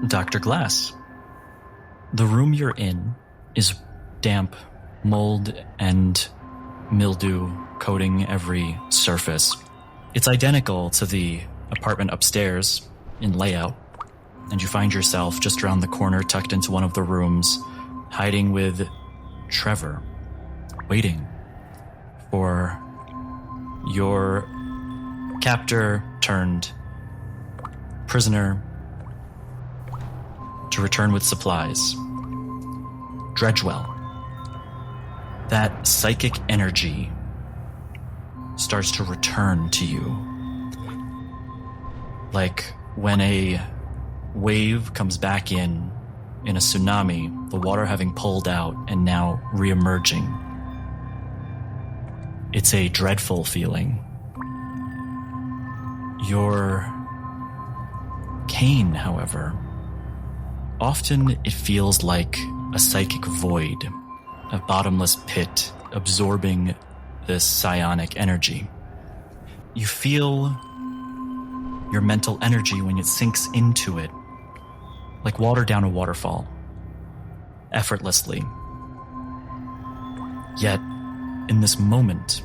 Dr. Glass, the room you're in is damp, mold and mildew coating every surface. It's identical to the apartment upstairs in layout, and you find yourself just around the corner, tucked into one of the rooms, hiding with Trevor, waiting for your captor turned prisoner to return with supplies. Dredgewell. That psychic energy starts to return to you. Like when a wave comes back in a tsunami, the water having pulled out and now re-emerging. It's a dreadful feeling. Your cane, however, often it feels like a psychic void, a bottomless pit absorbing this psionic energy. You feel your mental energy when it sinks into it, like water down a waterfall, effortlessly. Yet, in this moment,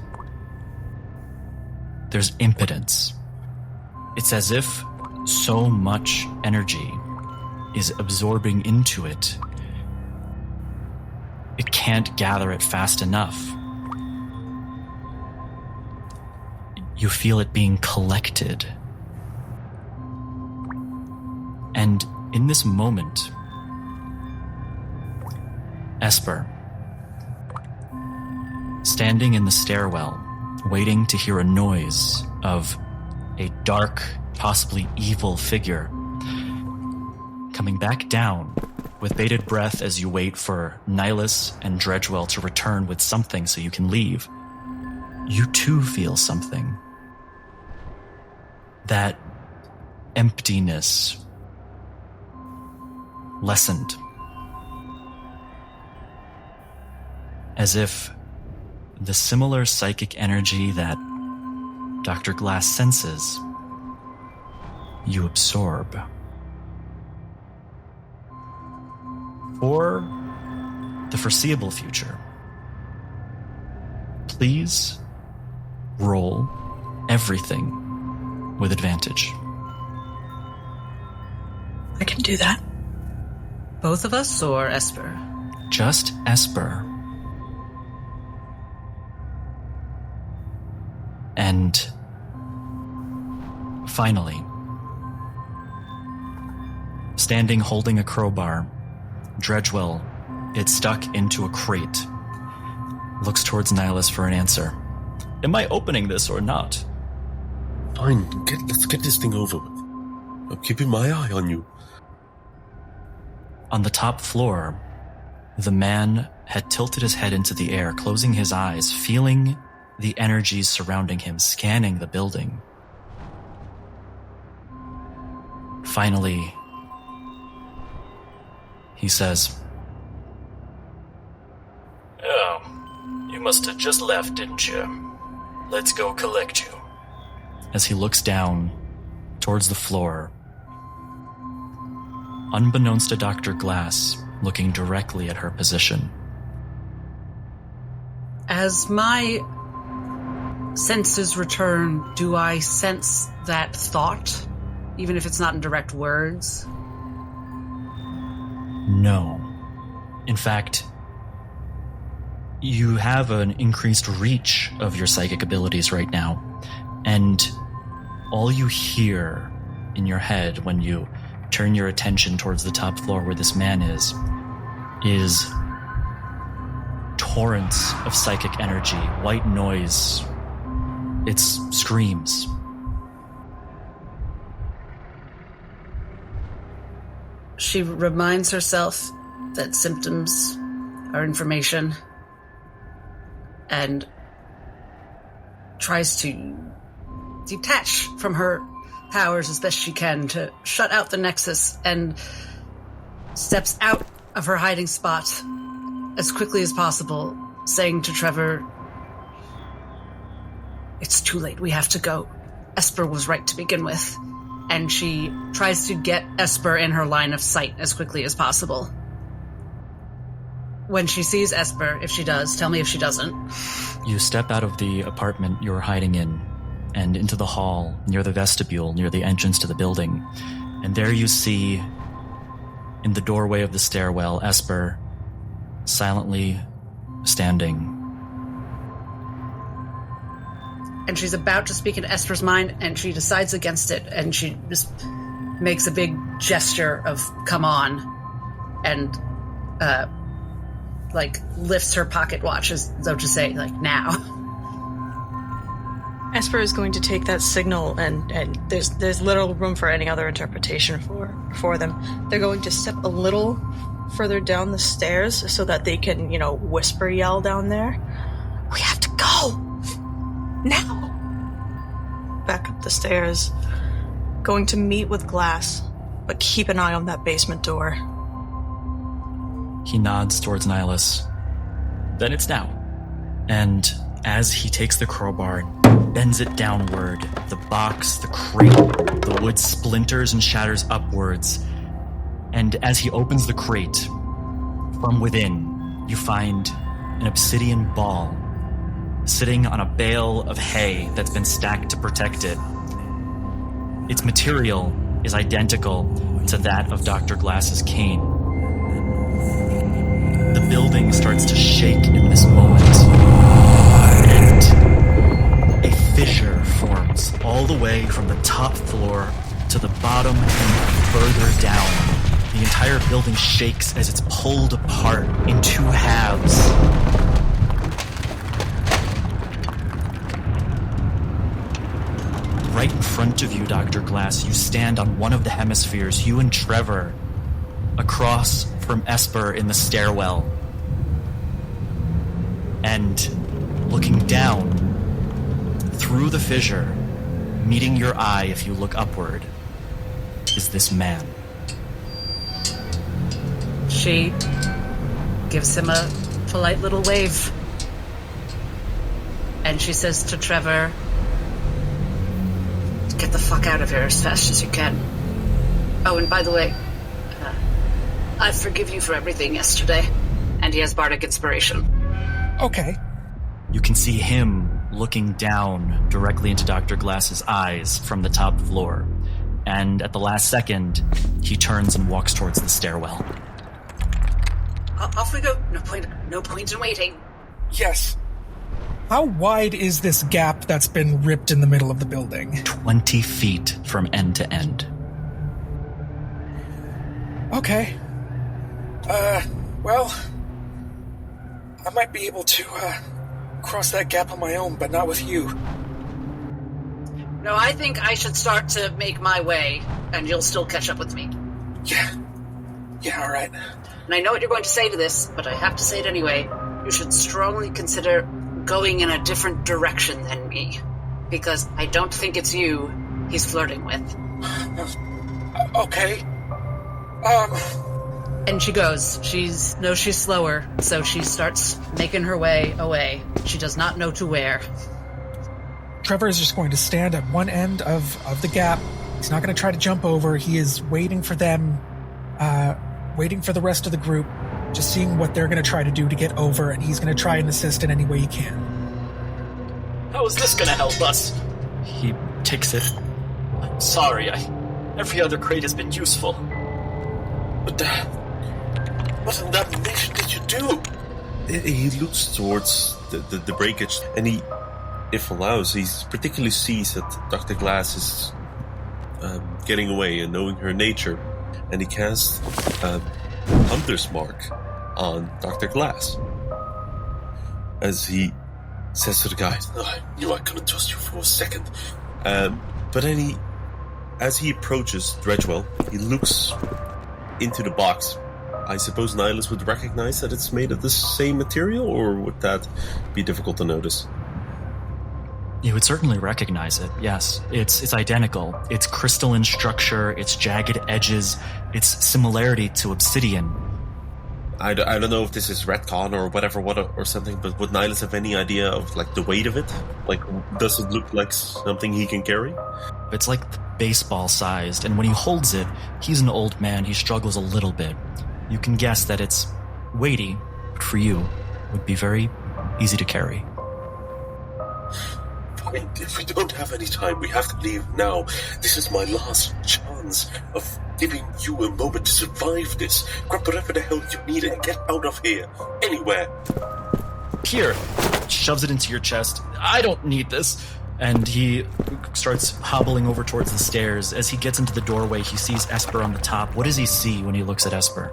there's impotence. It's as if so much energy is absorbing into it. It can't gather it fast enough. You feel it being collected. And in this moment, Esper, standing in the stairwell, waiting to hear a noise of a dark, possibly evil figure coming back down with bated breath as you wait for Nihilus and Dredgewell to return with something so you can leave. You too feel something. That emptiness lessened. As if the similar psychic energy that Dr. Glass senses, you absorb. For the foreseeable future, please roll everything with advantage. I can do that. Both of us or Esper? Just Esper. And finally, standing holding a crowbar, Dredgewell, it's stuck into a crate, looks towards Nihilus for an answer. Am I opening this or not? Fine, let's get this thing over with. I'm keeping my eye on you. On the top floor, the man had tilted his head into the air, closing his eyes, feeling the energies surrounding him, scanning the building. Finally, he says, "Oh, you must have just left, didn't you? Let's go collect you." As he looks down towards the floor, unbeknownst to Dr. Glass, looking directly at her position. As my senses return, do I sense that thought, even if it's not in direct words? No. In fact, you have an increased reach of your psychic abilities right now, and all you hear in your head when you turn your attention towards the top floor where this man is torrents of psychic energy, white noise. It's screams. She reminds herself that symptoms are information and tries to detach from her powers as best she can to shut out the Nexus, and steps out of her hiding spot as quickly as possible, saying to Trevor, "It's too late, we have to go. Esper was right to begin with, and she tries to get Esper in her line of sight as quickly as possible. When she sees Esper, if she does, tell me if she doesn't. You step out of the apartment you're hiding in and into the hall near the vestibule, near the entrance to the building. And there you see, in the doorway of the stairwell, Esper silently standing. And she's about to speak into Esper's mind, and she decides against it, and she just makes a big gesture of come on, and lifts her pocket watch as though to say, now. Esper is going to take that signal, and there's little room for any other interpretation for them. They're going to step a little further down the stairs so that they can, whisper yell down there. We have to go! Now! Back up the stairs. Going to meet with Glass, but keep an eye on that basement door. He nods towards Nihilus. Then it's now. And as he takes the crowbar, bends it downward, the box, the crate, the wood splinters and shatters upwards. And as he opens the crate, from within, you find an obsidian ball sitting on a bale of hay that's been stacked to protect it. Its material is identical to that of Dr. Glass's cane. The building starts to shake in this moment, and a fissure forms all the way from the top floor to the bottom and further down. The entire building shakes as it's pulled apart in two halves. Right in front of you, Dr. Glass, you stand on one of the hemispheres, you and Trevor, across from Esper in the stairwell. And looking down through the fissure, meeting your eye if you look upward, is this man. She gives him a polite little wave. And she says to Trevor, get the fuck out of here as fast as you can. Oh, and by the way, I forgive you for everything yesterday. And he has bardic inspiration. Okay. You can see him looking down directly into Dr. Glass's eyes from the top floor. And at the last second, he turns and walks towards the stairwell. Off we go. No point in waiting. Yes. How wide is this gap that's been ripped in the middle of the building? 20 feet from end to end. Okay. Well, I might be able to, cross that gap on my own, but not with you. No, I think I should start to make my way, and you'll still catch up with me. Yeah, alright. And I know what you're going to say to this, but I have to say it anyway. You should strongly consider going in a different direction than me. Because I don't think it's you he's flirting with. Okay. And she goes. She's slower, so she starts making her way away. She does not know to where. Trevor is just going to stand at one end of the gap. He's not going to try to jump over. He is waiting for them, waiting for the rest of the group, just seeing what they're going to try to do to get over, and he's going to try and assist in any way he can. How is this going to help us? He takes it. I'm sorry, every other crate has been useful. But what in damnation did you do? He looks towards the breakage, and he, if allows, he particularly sees that Dr. Glass is getting away and knowing her nature, and he casts Hunter's Mark on Dr. Glass. As he says to the guys, I knew I couldn't trust you for a second. But then as he approaches Dredgewell, he looks into the box. I suppose Nihilus would recognize that it's made of the same material, or would that be difficult to notice? You would certainly recognize it, yes. It's identical. Its crystalline structure, its jagged edges, its similarity to obsidian. I don't know if this is retcon or whatever, or something, but would Nihilus have any idea of, like, the weight of it? Like, does it look like something he can carry? It's like baseball sized, and when he holds it, he's an old man, he struggles a little bit. You can guess that it's weighty, but for you, would be very easy to carry. Fine, if we don't have any time, we have to leave now. This is my last chance of giving you a moment to survive this. Grab whatever the hell you need and get out of here. Anywhere. Here, shoves it into your chest. I don't need this. And he starts hobbling over towards the stairs. As he gets into the doorway, he sees Esper on the top. What does he see when he looks at Esper?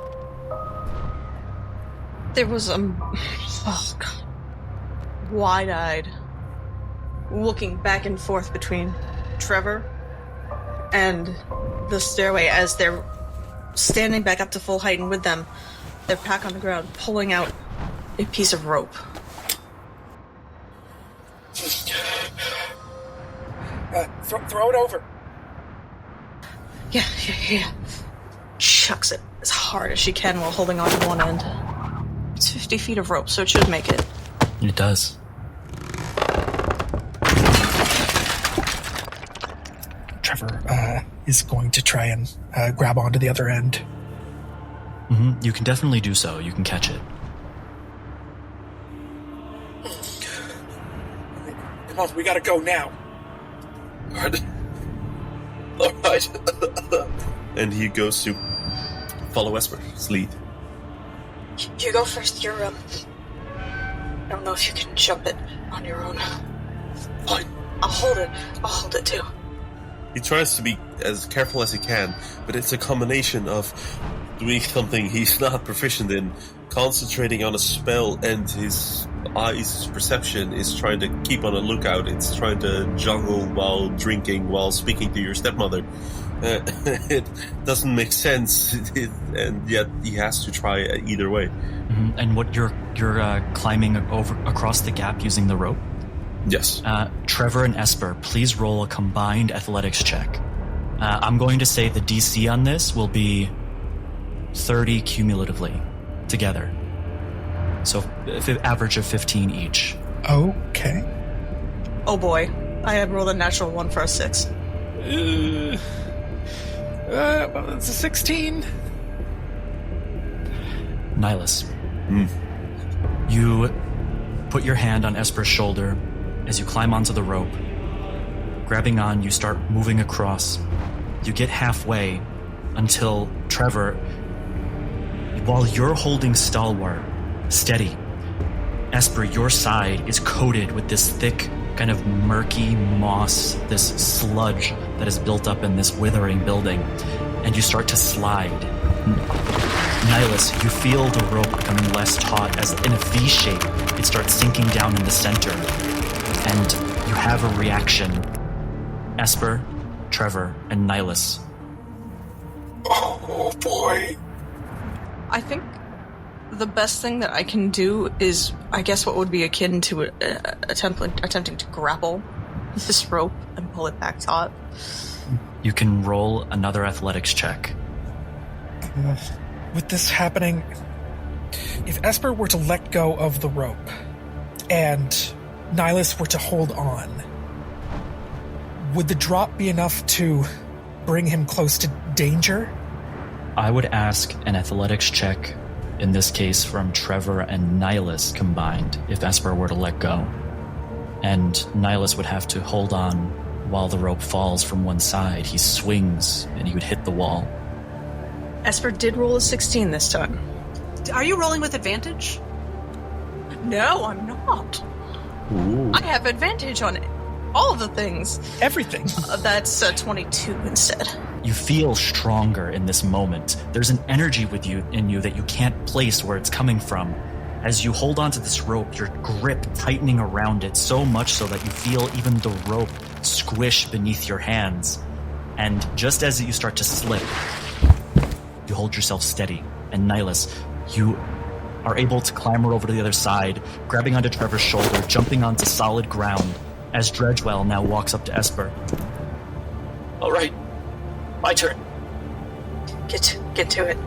There was wide-eyed, looking back and forth between Trevor and the stairway as they're standing back up to full height, and with them, their pack on the ground, pulling out a piece of rope. Throw it over. Yeah. Chucks it as hard as she can while holding on to one end. It's 50 feet of rope, so it should make it. It does. Trevor is going to try and grab onto the other end. Mm-hmm. You can definitely do so. You can catch it. Come on, we gotta go now. Alright. And he goes to follow Esper's lead. You go first, you're I don't know if you can jump it on your own. Fine. I'll hold it too. He tries to be as careful as he can, but it's a combination of doing something he's not proficient in, concentrating on a spell, and his eyes' perception is trying to keep on a lookout. It's trying to juggle while drinking, while speaking to your stepmother. It doesn't make sense, and yet he has to try either way. Mm-hmm. And what you're climbing over across the gap using the rope? Yes. Trevor and Esper, please roll a combined athletics check. I'm going to say the DC on this will be 30 cumulatively together. So average of 15 each. Okay. Oh boy, I had rolled a natural 1 for a 6. Well, it's a 16. Nihilus. You put your hand on Esper's shoulder as you climb onto the rope. Grabbing on, you start moving across. You get halfway until Trevor, while you're holding stalwart, steady, Esper, your side is coated with this thick, kind of murky moss, this sludge that is built up in this withering building, and you start to slide. Nihilus, you feel the rope becoming less taut as in a V shape, it starts sinking down in the center, and you have a reaction. Esper, Trevor, and Nihilus. Oh boy. I think the best thing that I can do is, I guess, what would be akin to attempting to grapple this rope and pull it back taut. You can roll another athletics check. With this happening, if Esper were to let go of the rope and Nihilus were to hold on, would the drop be enough to bring him close to danger? I would ask an athletics check, in this case from Trevor and Nihilus combined, if Esper were to let go. And Nihilus would have to hold on while the rope falls from one side. He swings and he would hit the wall. Esper did roll a 16 this time. Are you rolling with advantage? No, I'm not. Ooh. I have advantage on all of the things. Everything. That's 22 instead. You feel stronger in this moment. There's an energy in you that you can't place where it's coming from. As you hold onto this rope, your grip tightening around it so much so that you feel even the rope squish beneath your hands. And just as you start to slip, you hold yourself steady. And Nihilus, you are able to clamber over to the other side, grabbing onto Trevor's shoulder, jumping onto solid ground, as Dredgewell now walks up to Esper. All right, my turn. Get to it.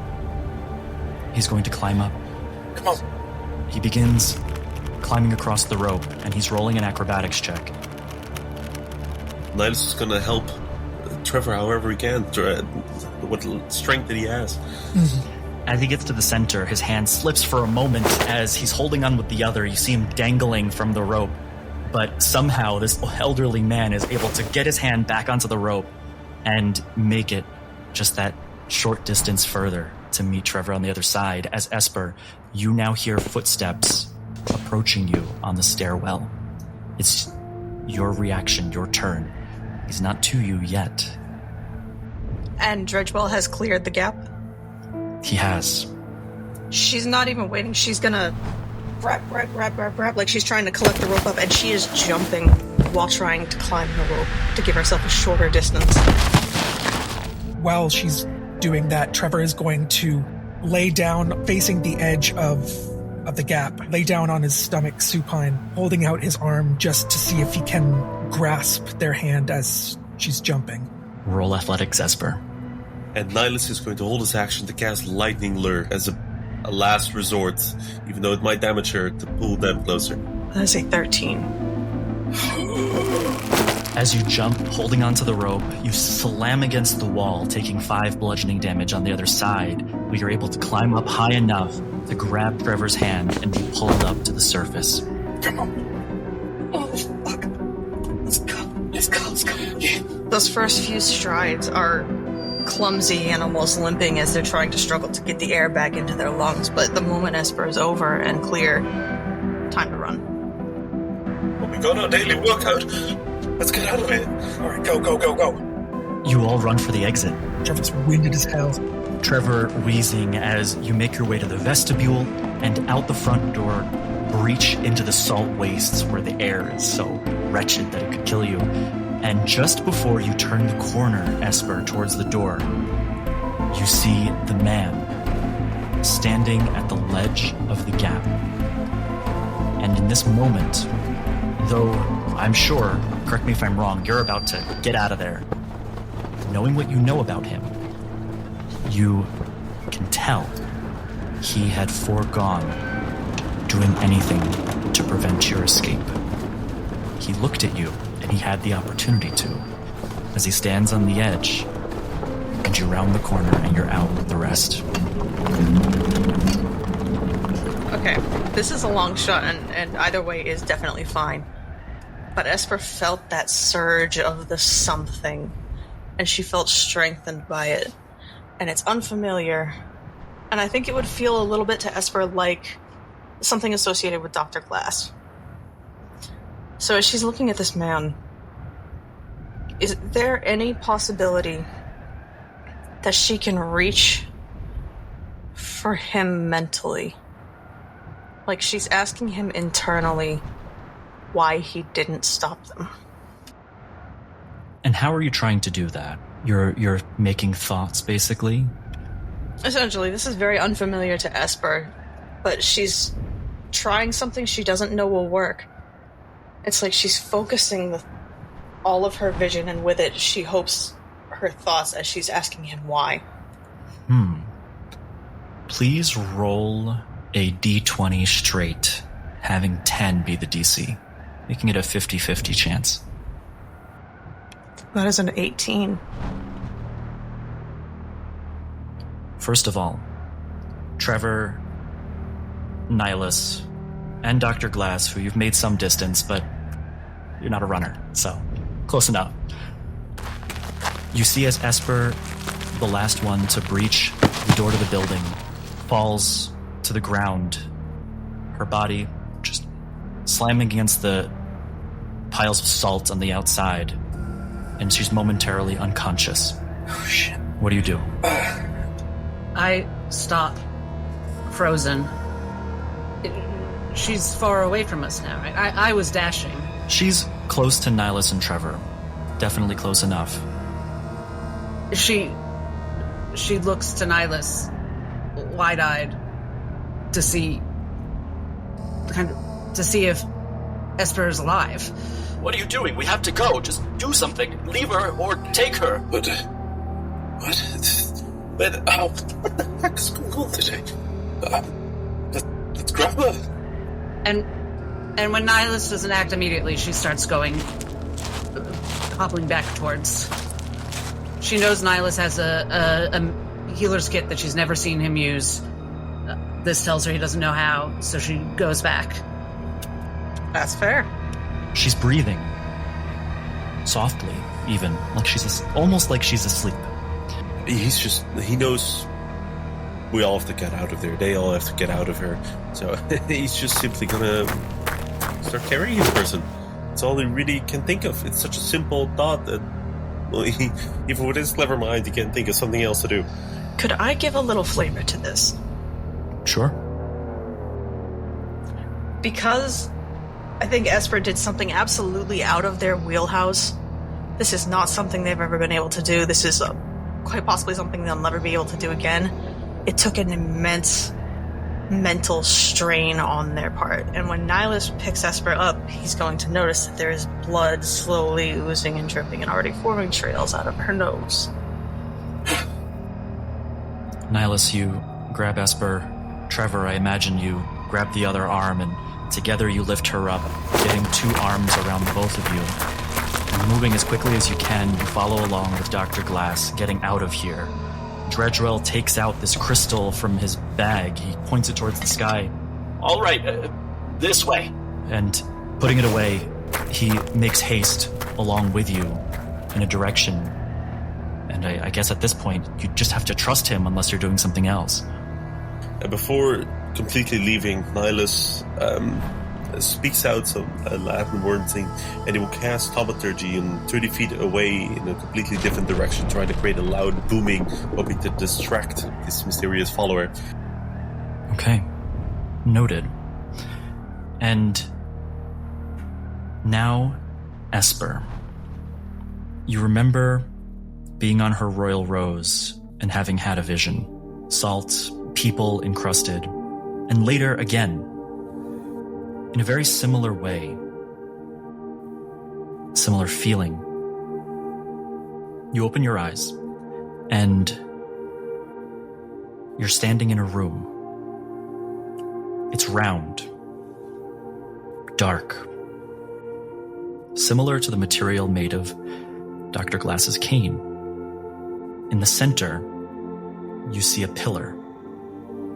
He's going to climb up. Come on. He begins climbing across the rope, and he's rolling an acrobatics check. Nihilus is gonna help Trevor however he can, what strength that he has. As he gets to the center, his hand slips for a moment as he's holding on with the other. You see him dangling from the rope, but somehow this elderly man is able to get his hand back onto the rope and make it just that short distance further to meet Trevor on the other side. As Esper, you now hear footsteps approaching you on the stairwell. It's your reaction, your turn. He's not to you yet. And Dredgewell has cleared the gap. He has. She's not even waiting. She's gonna grab, like she's trying to collect the rope up, and she is jumping while trying to climb the rope to give herself a shorter distance. While she's doing that, Trevor is going to lay down facing the edge of the gap, lay down on his stomach supine, holding out his arm just to see if he can grasp their hand as she's jumping. Roll athletics, Esper. And Nihilus is going to hold his action to cast Lightning Lure as a last resort, even though it might damage her, to pull them closer. That's a 13. As you jump, holding onto the rope, you slam against the wall, taking 5 bludgeoning damage on the other side, but you're able to climb up high enough to grab Trevor's hand and be pulled up to the surface. Come on. Oh, fuck. Let's go. Yeah. Those first few strides are clumsy and almost limping as they're trying to struggle to get the air back into their lungs, but the moment Esper is over and clear, time to run. Well, we got our daily workout. Let's get out of here. All right, go. You all run for the exit. Trevor's winded as hell. Trevor wheezing as you make your way to the vestibule and out the front door, breach into the salt wastes where the air is so wretched that it could kill you. And just before you turn the corner, Esper, towards the door, you see the man standing at the ledge of the gap. And in this moment, though I'm sure, correct me if I'm wrong, you're about to get out of there, knowing what you know about him, you can tell he had foregone doing anything to prevent your escape. He looked at you, and he had the opportunity to, as he stands on the edge, and you round the corner and you're out with the rest. Okay, this is a long shot, and either way is definitely fine. But Esper felt that surge of the something, and she felt strengthened by it. And it's unfamiliar, and I think it would feel a little bit to Esper like something associated with Dr. Glass. So as she's looking at this man, is there any possibility that she can reach for him mentally? Like she's asking him internally why he didn't stop them. And how are you trying to do that? You're making thoughts, basically? Essentially, this is very unfamiliar to Esper, but she's trying something she doesn't know will work. It's like she's focusing all of her vision, and with it, she hopes her thoughts as she's asking him why. Please roll a d20 straight, having 10 be the DC, making it a 50-50 chance. That is an 18. First of all, Trevor, Nihilus, and Dr. Glass, who you've made some distance, but you're not a runner, so close enough. You see as Esper, the last one to breach the door to the building, falls to the ground, her body just slamming against the piles of salt on the outside, and she's momentarily unconscious. Oh, shit. What do you do? I stop, frozen. She's far away from us now, right? I was dashing. She's close to Nihilus and Trevor. Definitely close enough. She looks to Nihilus, wide-eyed, to see if Esper is alive. What are you doing? We have to go. Just do something. Leave her or take her. What? What the heck is going on today? Let's grab her. And when Nihilus doesn't act immediately, she starts going, hobbling back towards. She knows Nihilus has a healer's kit that she's never seen him use. This tells her he doesn't know how, so she goes back. That's fair. She's breathing. Softly, even. Almost like she's asleep. He knows we all have to get out of there. They all have to get out of her. So he's just simply gonna start carrying this person. It's all he really can think of. It's such a simple thought that, well, even with his clever mind, he can't think of something else to do. Could I give a little flavor to this? Sure. Because I think Esper did something absolutely out of their wheelhouse. This is not something they've ever been able to do. This is quite possibly something they'll never be able to do again. It took an immense mental strain on their part. And when Nihilus picks Esper up, he's going to notice that there is blood slowly oozing and dripping and already forming trails out of her nose. Nihilus, you grab Esper. Trevor, I imagine you grab the other arm, and together you lift her up, getting two arms around both of you. And moving as quickly as you can, you follow along with Dr. Glass, getting out of here. Dredgerel takes out this crystal from his bag. He points it towards the sky. All right, this way. And putting it away, he makes haste along with you in a direction. And I guess at this point, you just have to trust him unless you're doing something else. Before completely leaving, Nihilus speaks out some Latin word thing, and he will cast thaumaturgy and 30 feet away in a completely different direction, trying to create a loud booming, hoping to distract this mysterious follower. Okay. Noted. And now, Esper. You remember being on her royal rose and having had a vision. Salt, people encrusted, and later again, in a very similar way, similar feeling. You open your eyes, and you're standing in a room. It's round, dark, similar to the material made of Dr. Glass's cane. In the center, you see a pillar,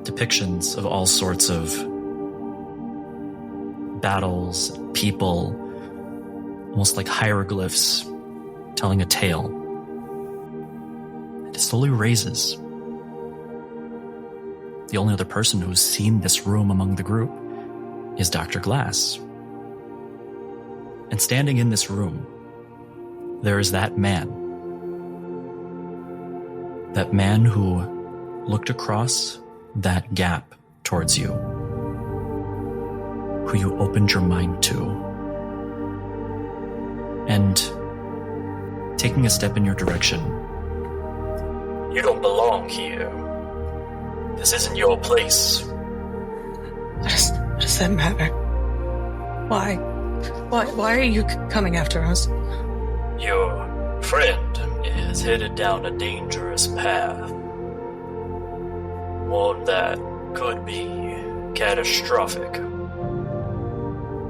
depictions of all sorts of battles, people, almost like hieroglyphs telling a tale. And it slowly raises. The only other person who's seen this room among the group is Dr. Glass. And standing in this room, there is that man. That man who looked across that gap towards you, who you opened your mind to. And taking a step in your direction. You don't belong here. This isn't your place. What does that matter? Why are you coming after us? Your friend is headed down a dangerous path. One that could be catastrophic.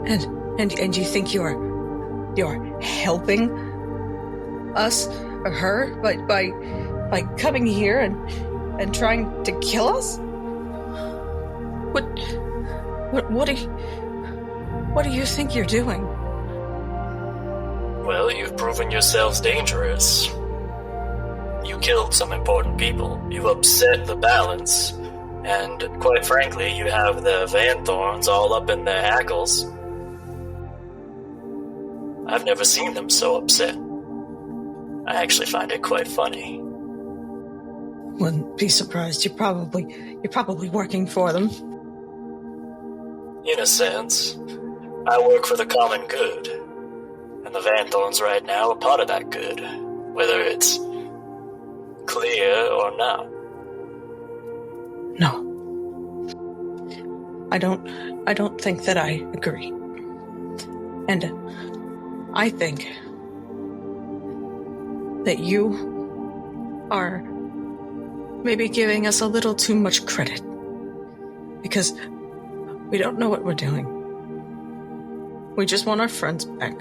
And you think you're helping us or her by coming here and trying to kill us? What do you think you're doing? Well, you've proven yourselves dangerous. You killed some important people. You've upset the balance. And quite frankly, you have the Vanthorns all up in their hackles. I've never seen them so upset. I actually find it quite funny. Wouldn't be surprised. You're probably working for them. In a sense, I work for the common good. And the Vanthorns right now are part of that good. Whether it's clear or not. No. I don't think that I agree. And I think that you are maybe giving us a little too much credit. Because We don't know what we're doing. We just want our friends back.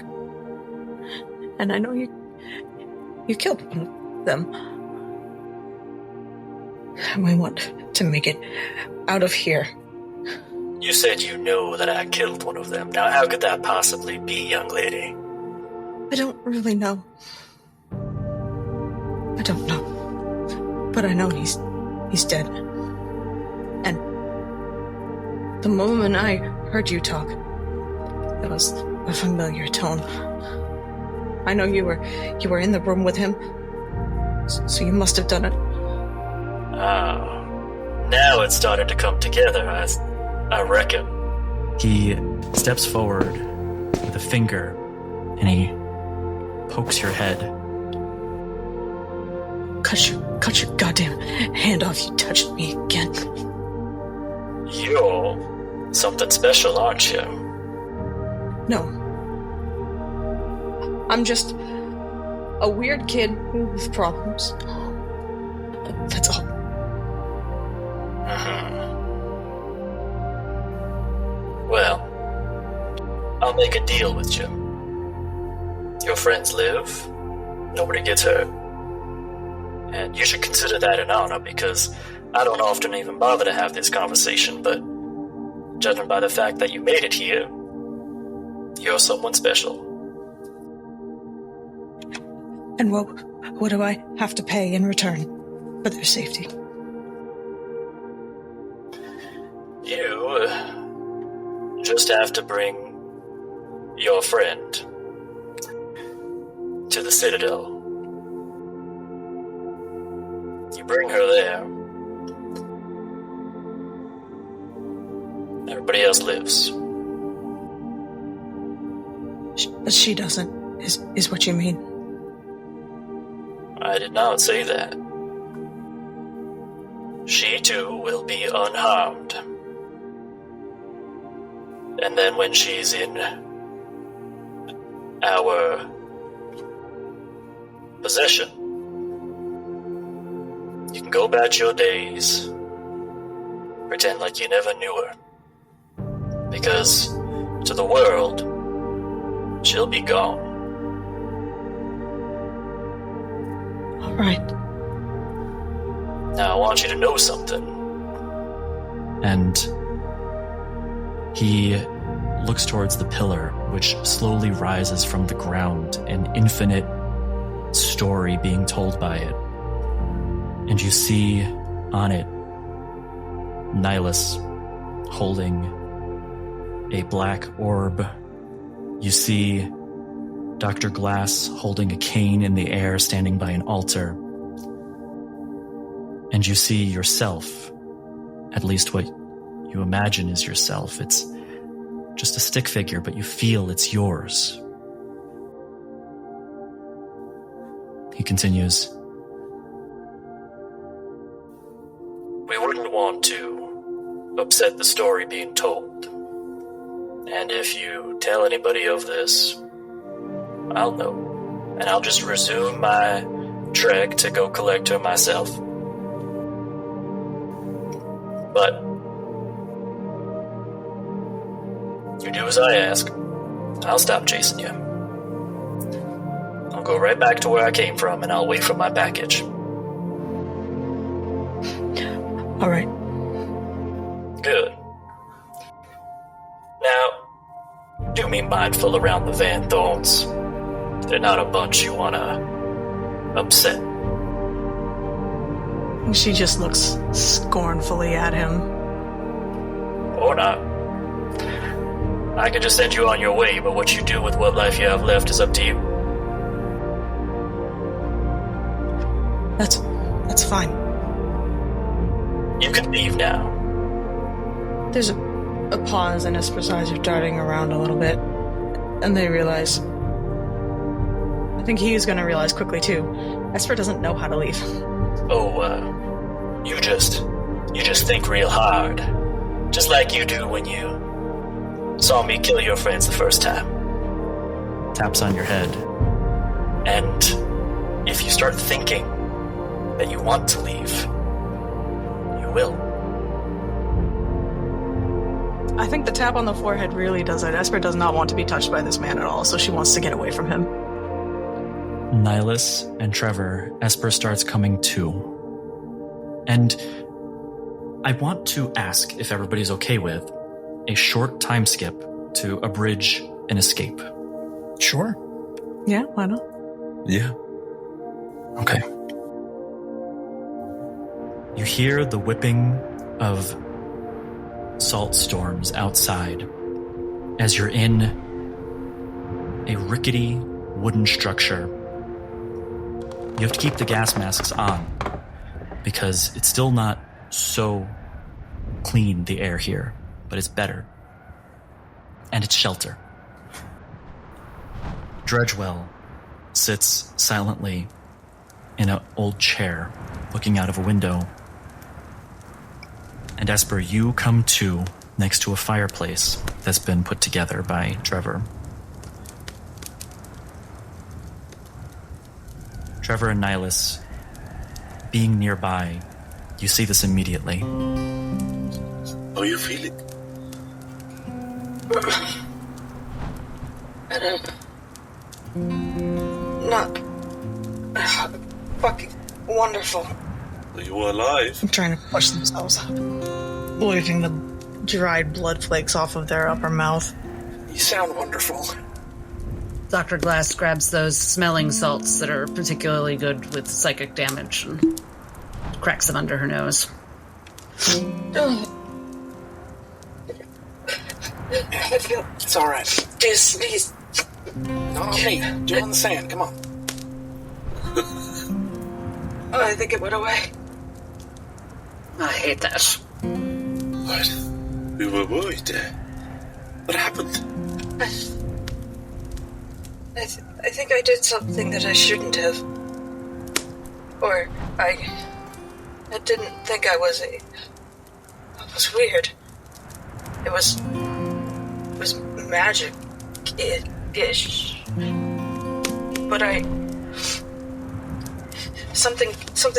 And I know you killed one of them. And we want to make it out of here. You said you know that I killed one of them. Now, how could that possibly be, young lady? I don't really know. I don't know. But I know he's dead. And the moment I heard you talk, it was a familiar tone. I know you were in the room with him, so you must have done it. Oh. Now it started to come together, I reckon. He steps forward with a finger and he pokes your head. Cut your goddamn hand off, you touched me again. You're something special, aren't you? No. I'm just a weird kid with problems. That's all. Well, I'll make a deal with you. Your friends live, nobody gets hurt. And you should consider that an honor, because I don't often even bother to have this conversation, but judging by the fact that you made it here, you're someone special. And what do I have to pay in return for their safety? You just have to bring your friend to the Citadel. You bring her there. Everybody else lives. But she doesn't, is what you mean? I did not say that. She too will be unharmed. And then when she's in our possession, you can go about your days, pretend like you never knew her. Because to the world, she'll be gone. All right. Now I want you to know something. And he looks towards the pillar, which slowly rises from the ground, an infinite story being told by it. And you see on it Nihilus holding a black orb. You see Dr. Glass holding a cane in the air, standing by an altar. And you see yourself, at least what you imagine is yourself. It's just a stick figure, but you feel it's yours. He continues. We wouldn't want to upset the story being told. And if you tell anybody of this, I'll know. And I'll just resume my trek to go collect her myself. But you do as I ask, I'll stop chasing you. I'll go right back to where I came from, and I'll wait for my package. All right. Good. Now, do be mindful around the Van Thorns. They're not a bunch you want to upset. She just looks scornfully at him. Or not. I can just send you on your way, but what you do with what life you have left is up to you. That's fine. You can leave now. There's a pause, and Esper's eyes are darting around a little bit, and they realize. I think he's going to realize quickly too. Esper doesn't know how to leave. You just think real hard. Just like you do when you saw me kill your friends the first time. Taps on your head. And if you start thinking that you want to leave, you will. I think the tap on the forehead really does it. Esper does not want to be touched by this man at all, so she wants to get away from him. Nihilus and Trevor, Esper starts coming to. And I want to ask if everybody's okay with a short time skip to abridge an escape. Sure. Yeah, why not? Yeah. Okay. You hear the whipping of salt storms outside as you're in a rickety wooden structure. You have to keep the gas masks on because it's still not so clean, the air here, but it's better. And it's shelter. Dredgewell sits silently in an old chair, looking out of a window. And Esper, you come to next to a fireplace that's been put together by Trevor. Trevor and Nihilus, being nearby, you see this immediately. How are you feeling? Not fucking wonderful. Are you alive? I'm trying to push themselves up, wiping the dried blood flakes off of their upper mouth. You sound wonderful. Dr. Glass grabs those smelling salts that are particularly good with psychic damage and cracks them under her nose. It's all right. Sneeze. Not on me. Do it on the sand. Come on. I think it went away. I hate that. What? We were worried. What happened? I think I did something that I shouldn't have. Or I didn't think I was It was weird. It was magic-ish. But something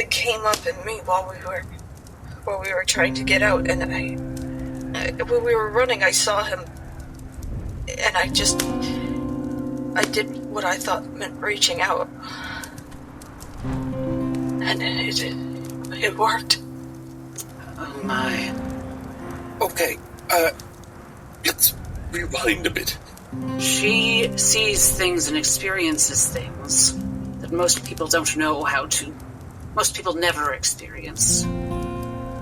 came up in me while we were trying to get out, and when we were running, I saw him, and I did what I thought meant reaching out, and it worked. Oh my. Okay, let's rewind a bit. She sees things and experiences things that most people don't know how to. Most people never experience.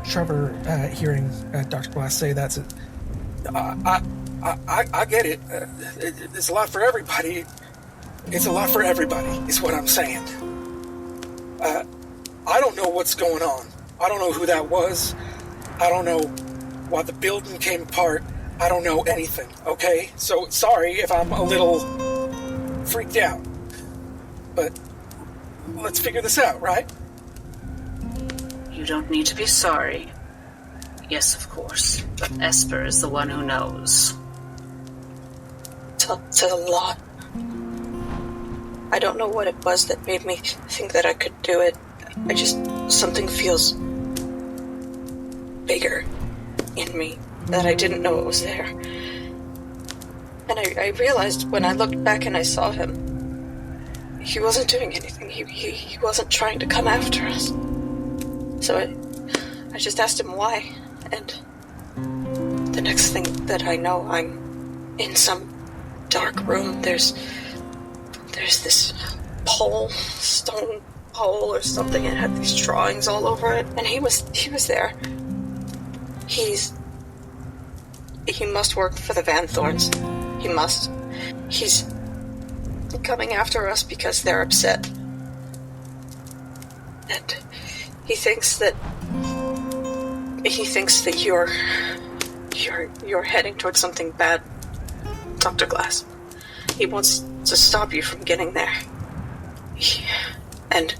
Trevor, hearing Dr. Glass say that's it. I get it. It's a lot for everybody. It's a lot for everybody, is what I'm saying. I don't know what's going on. I don't know who that was. I don't know why the building came apart. I don't know anything, okay? So sorry if I'm a little freaked out. But let's figure this out, right? You don't need to be sorry. Yes, of course. But Esper is the one who knows. It's a lot. I don't know what it was that made me think that I could do it. Something feels bigger in me that I didn't know it was there. And I realized when I looked back and I saw him, he wasn't doing anything. He wasn't trying to come after us. So I just asked him why, and the next thing that I know, I'm in some dark room. There's this pole, stone pole or something, and it had these drawings all over it, and he was there. He must work for the Van Thorns. He must. He's coming after us because they're upset. And he thinks that you're heading towards something bad, Dr. Glass. He wants to stop you from getting there. And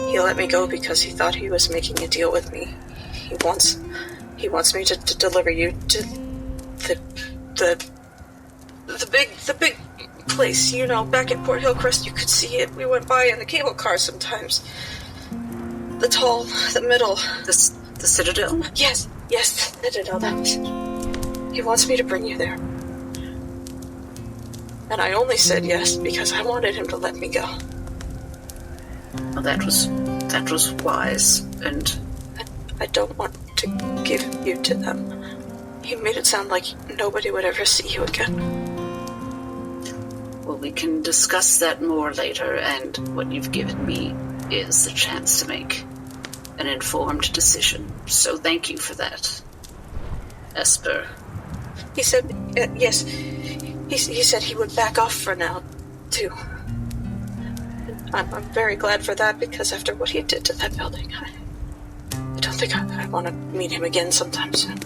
he let me go because he thought he was making a deal with me. He wants me to deliver you to the big place, back at Port Hillcrest. You could see it. We went by in the cable car sometimes. The middle. The Citadel? Yes, Yes, I did know that. He wants me to bring you there. And I only said yes because I wanted him to let me go. Well, that was wise, and I don't want to give you to them. He made it sound like nobody would ever see you again. well, we can discuss that more later, and what you've given me is the chance to make an informed decision. So thank you for that, Esper. He said, yes, he said he would back off for now, too. I'm very glad for that, because after what he did to that building, I don't think I want to meet him again sometime soon.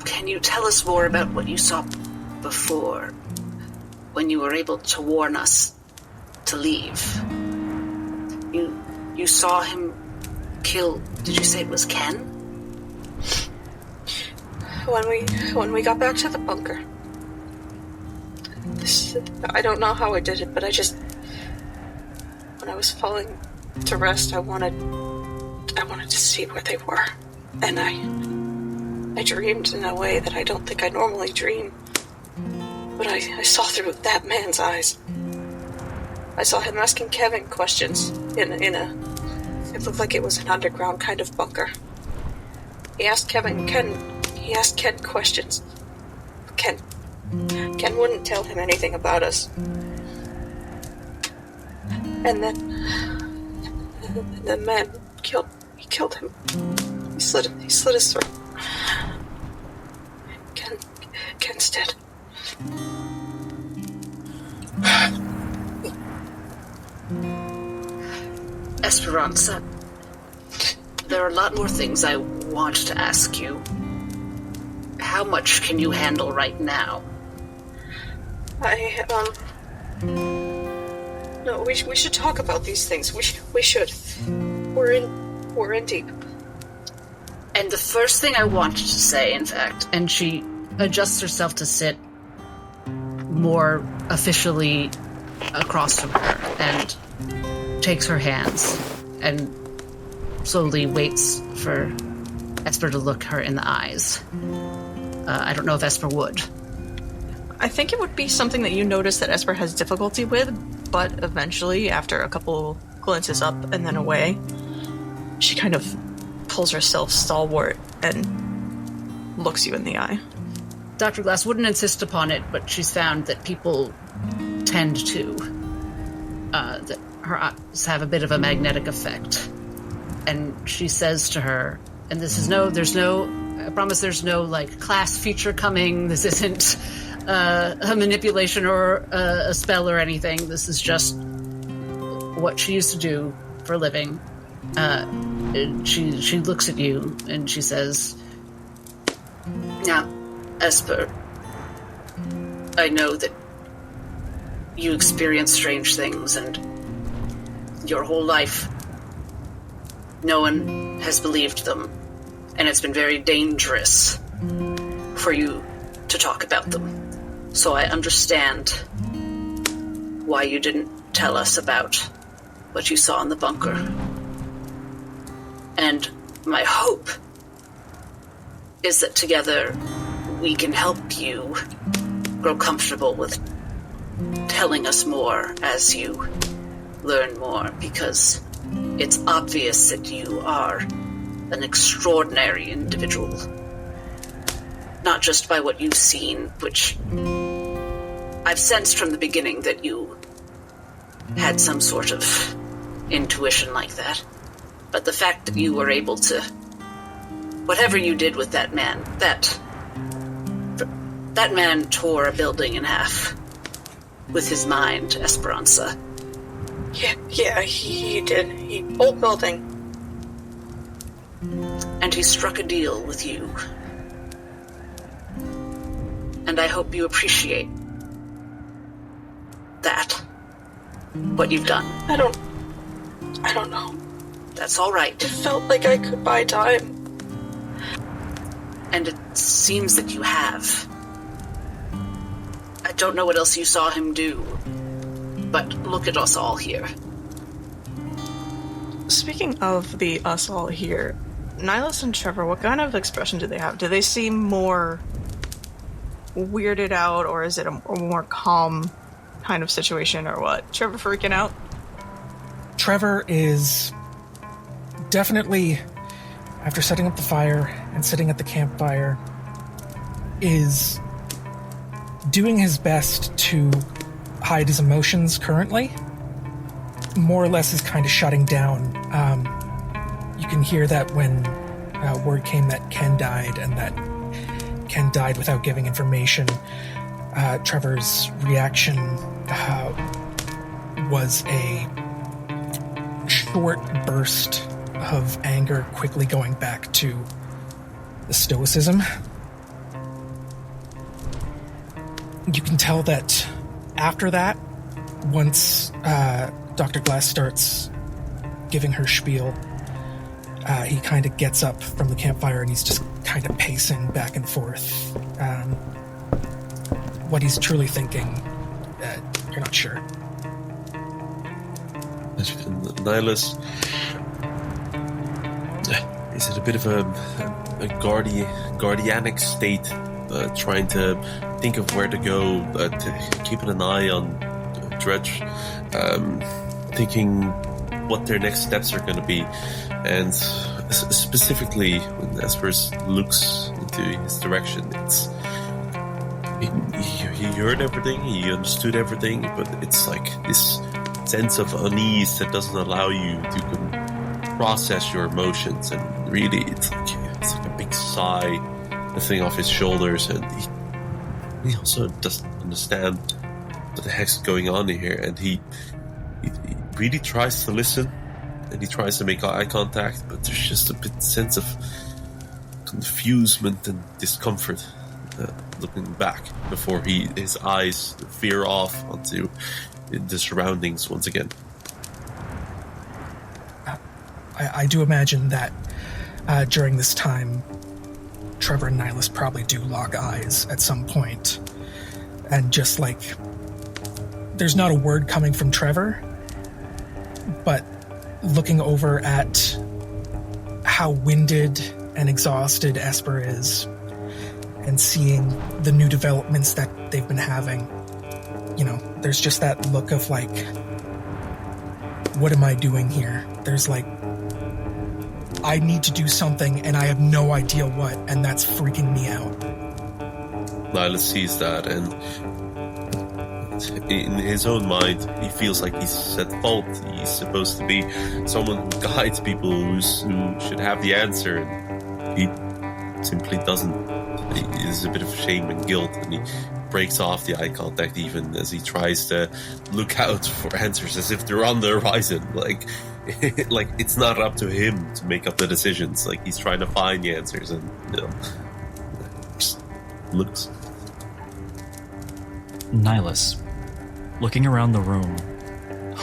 Can you tell us more about what you saw before, when you were able to warn us to leave? You saw him kill, did you say it was Ken? When we got back to the bunker. I don't know how I did it, but when I was falling to rest, I wanted to see where they were. And I dreamed in a way that I don't think I normally dream. But I saw through that man's eyes. I saw him asking Kevin questions it looked like it was an underground kind of bunker. He asked Ken questions. Ken wouldn't tell him anything about us. And then the man killed him. He slit his throat. Ken's dead. Esperanza, there are a lot more things I want to ask you. How much can you handle right now? No, we should talk about these things. We should. We're in deep. And the first thing I wanted to say, in fact, and she adjusts herself to sit more officially across from her and takes her hands and slowly waits for Esper to look her in the eyes. I don't know if Esper would. I think it would be something that you notice that Esper has difficulty with, but eventually, after a couple glances up and then away, she kind of pulls herself stalwart and looks you in the eye. Dr. Glass wouldn't insist upon it, but she's found that people tend to. That her eyes have a bit of a magnetic effect. And she says to her, and I promise there's no, like, class feature coming. This isn't a manipulation or a spell or anything. This is just what she used to do for a living. She looks at you and she says, "Now, Esper, I know that you experience strange things, and your whole life no one has believed them, and it's been very dangerous for you to talk about them. So I understand why you didn't tell us about what you saw in the bunker. And my hope is that together we can help you grow comfortable with telling us more as you learn more, because it's obvious that you are an extraordinary individual. Not just by what you've seen, which I've sensed from the beginning that you had some sort of intuition like that, but the fact that you were able to, whatever you did with that man, that man tore a building in half with his mind, Esperanza. Yeah, he did. Whole building. And he struck a deal with you. And I hope you appreciate that, what you've done. I don't know. That's all right. It felt like I could buy time. And it seems that you have. I don't know what else you saw him do, but look at us all here. Speaking of the us all here, Nihilus and Trevor, what kind of expression do they have? Do they seem more weirded out, or is it a more calm kind of situation, or what? Trevor freaking out? Trevor is definitely, after setting up the fire and sitting at the campfire, is doing his best to hide his emotions currently. More or less is kind of shutting down. You can hear that when word came that Ken died, and that Ken died without giving information. Trevor's reaction was a short burst of anger, quickly going back to the stoicism. You can tell that after that, once Dr. Glass starts giving her spiel, he kind of gets up from the campfire and he's just kind of pacing back and forth. What he's truly thinking, you're not sure. Nihilus, is it a bit of a guardianic state, trying to think of where to go, keeping an eye on Dredge, thinking what their next steps are going to be, and specifically when Esper looks into his direction, it's he heard everything, he understood everything, but it's like this sense of unease that doesn't allow you to process your emotions, and really it's like a big sigh lifting off his shoulders, and he also doesn't understand what the heck's going on here, and he really tries to listen, and he tries to make eye contact, but there's just a bit sense of confusement and discomfort looking back before his eyes veer off onto the surroundings once again. I do imagine that during this time, Trevor and Nihilus probably do lock eyes at some point, and just like, there's not a word coming from Trevor, but looking over at how winded and exhausted Esper is, and seeing the new developments that they've been having, there's just that look of like, what am I doing here? There's like, I need to do something and I have no idea what, and that's freaking me out. Nihilus sees that, and in his own mind, he feels like he's at fault. He's supposed to be someone who guides people who should have the answer, and he simply doesn't. There's a bit of shame and guilt, and he breaks off the eye contact even as he tries to look out for answers as if they're on the horizon. Like it's not up to him to make up the decisions. Like, he's trying to find the answers, and just looks. Nihilus, looking around the room,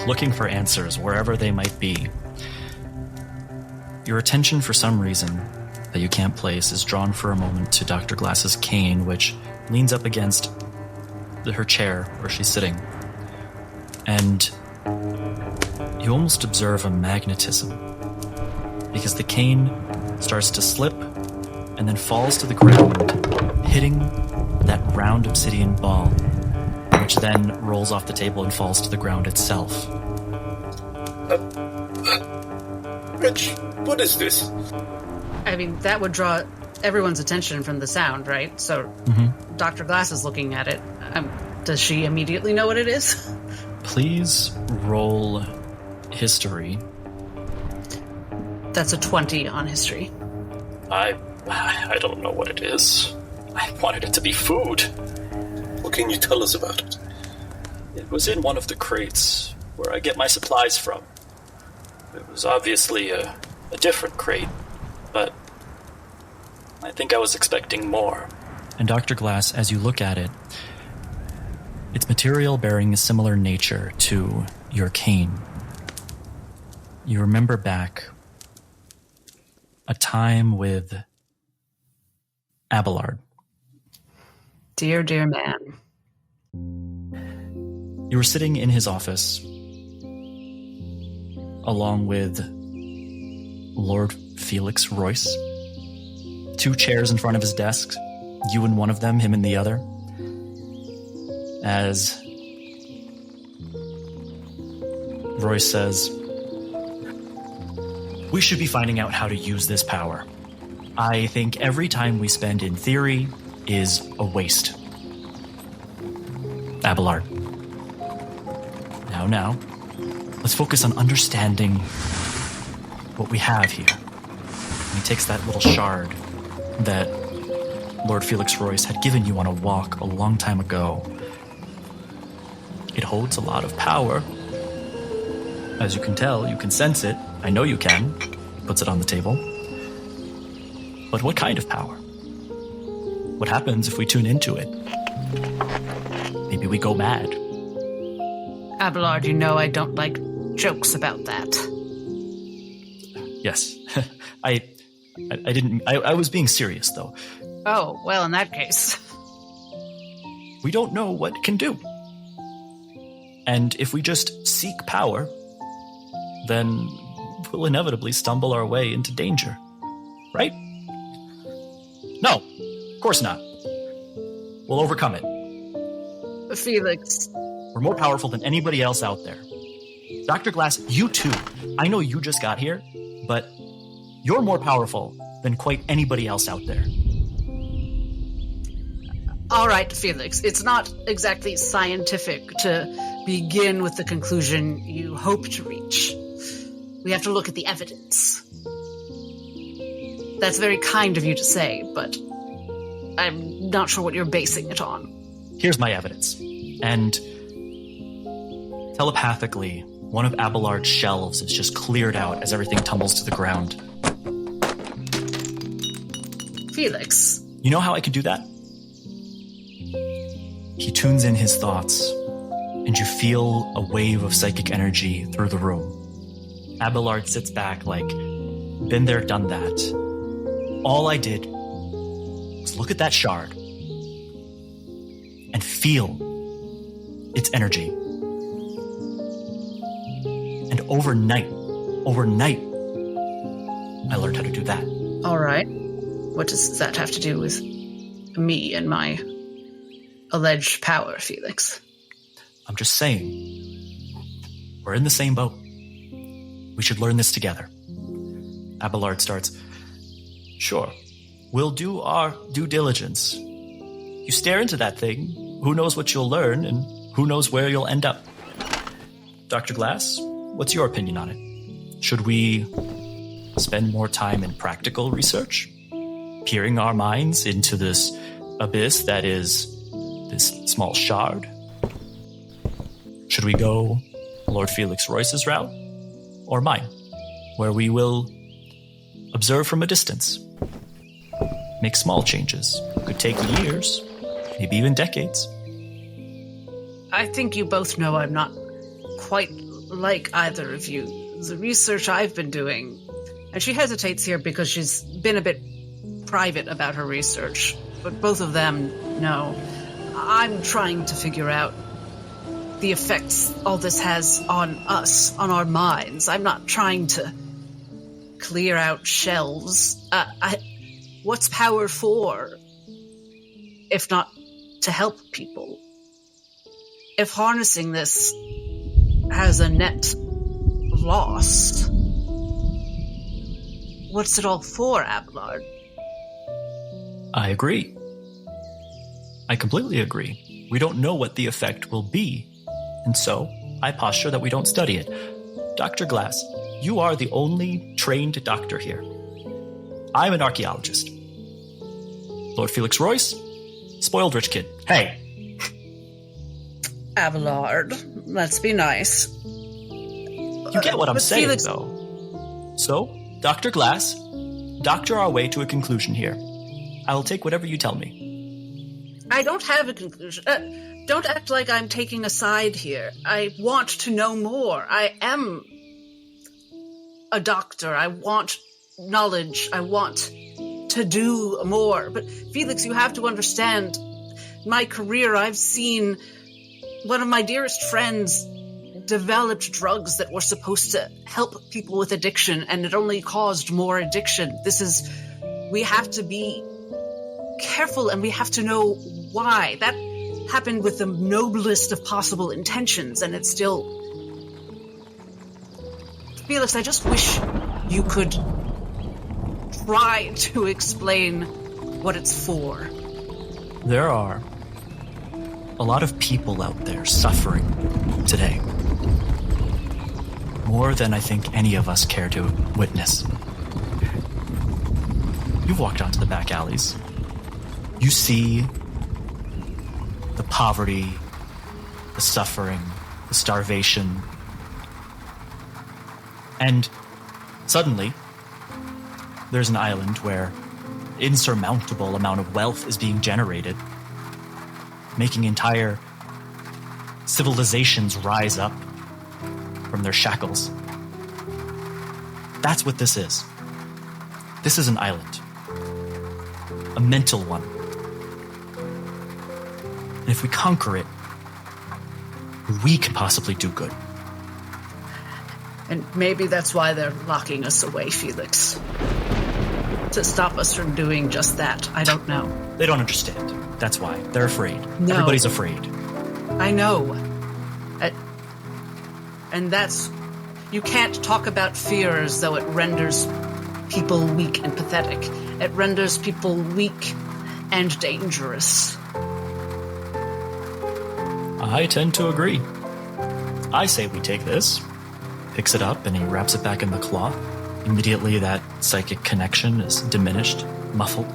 looking for answers wherever they might be. Your attention, for some reason that you can't place, is drawn for a moment to Dr. Glass's cane, which leans up against her chair where she's sitting. And you almost observe a magnetism, because the cane starts to slip and then falls to the ground, hitting that round obsidian ball, which then rolls off the table and falls to the ground itself. Rich, what is this? I mean, that would draw everyone's attention from the sound, right? So Dr. Glass is looking at it. Does she immediately know what it is? Please roll history. That's a 20 on history. I don't know what it is. I wanted it to be food. What can you tell us about it? It was in one of the crates where I get my supplies from. It was obviously a different crate, but I think I was expecting more. And Dr. Glass, as you look at it, it's material bearing a similar nature to your cane. You remember back a time with Abelard. Dear, dear man. You were sitting in his office along with Lord Felix Royce. 2 chairs in front of his desk, you in one of them, him in the other. As Royce says, we should be finding out how to use this power. I think every time we spend in theory is a waste. Abelard. Now, let's focus on understanding what we have here. And he takes that little shard that Lord Felix Royce had given you on a walk a long time ago. It holds a lot of power. As you can tell, you can sense it. I know you can. Puts it on the table. But what kind of power? What happens if we tune into it? Maybe we go mad. Abelard, you know I don't like jokes about that. Yes. I didn't... I was being serious, though. Oh, well, in that case. We don't know what it can do. And if we just seek power, then we'll inevitably stumble our way into danger. Right? No, of course not. We'll overcome it. Felix. We're more powerful than anybody else out there. Dr. Glass, you too. I know you just got here, but you're more powerful than quite anybody else out there. All right, Felix. It's not exactly scientific to begin with the conclusion you hope to reach. We have to look at the evidence. That's very kind of you to say, but I'm not sure what you're basing it on. Here's my evidence. And telepathically, one of Abelard's shelves is just cleared out as everything tumbles to the ground. Felix. You know how I could do that? He tunes in his thoughts, and you feel a wave of psychic energy through the room. Abelard sits back like, been there, done that. All I did was look at that shard and feel its energy. And overnight, I learned how to do that. All right. What does that have to do with me and my alleged power, Felix? I'm just saying, we're in the same boat. We should learn this together. Abelard starts, sure, we'll do our due diligence. You stare into that thing, who knows what you'll learn, and who knows where you'll end up. Dr. Glass, what's your opinion on it? Should we spend more time in practical research? Peering our minds into this abyss that is this small shard? Should we go Lord Felix Royce's route? Or mine, where we will observe from a distance. Make small changes. Could take years, maybe even decades. I think you both know I'm not quite like either of you. The research I've been doing, and she hesitates here because she's been a bit private about her research, but both of them know. I'm trying to figure out the effects all this has on us, on our minds. I'm not trying to clear out shelves. What's power for, if not to help people? If harnessing this has a net loss, what's it all for, Abelard? I agree. I completely agree. We don't know what the effect will be. And so, I posture that we don't study it. Dr. Glass, you are the only trained doctor here. I'm an archaeologist. Lord Felix Royce, spoiled rich kid. Hey! Abelard, let's be nice. You get what I'm saying, Felix... though. So, Dr. Glass, doctor our way to a conclusion here. I will take whatever you tell me. I don't have a conclusion. Don't act like I'm taking a side here. I want to know more. I am a doctor. I want knowledge. I want to do more. But Felix, you have to understand, my career, I've seen one of my dearest friends developed drugs that were supposed to help people with addiction, and it only caused more addiction. We have to be careful, and we have to know why. That happened with the noblest of possible intentions, and it's still... Felix, I just wish you could try to explain what it's for. There are a lot of people out there suffering today. More than I think any of us care to witness. You've walked onto the back alleys. You see the poverty, the suffering, the starvation. And suddenly, there's an island where insurmountable amount of wealth is being generated, making entire civilizations rise up from their shackles. That's what this is. This is an island. A mental one. And if we conquer it, we can possibly do good. And maybe that's why they're locking us away, Felix. To stop us from doing just that. I don't know. They don't understand. That's why. They're afraid. No. Everybody's afraid. I know. And that's... You can't talk about fear as though it renders people weak and pathetic. It renders people weak and dangerous. I tend to agree. I say we take this, picks it up, and he wraps it back in the cloth. Immediately that psychic connection is diminished, muffled.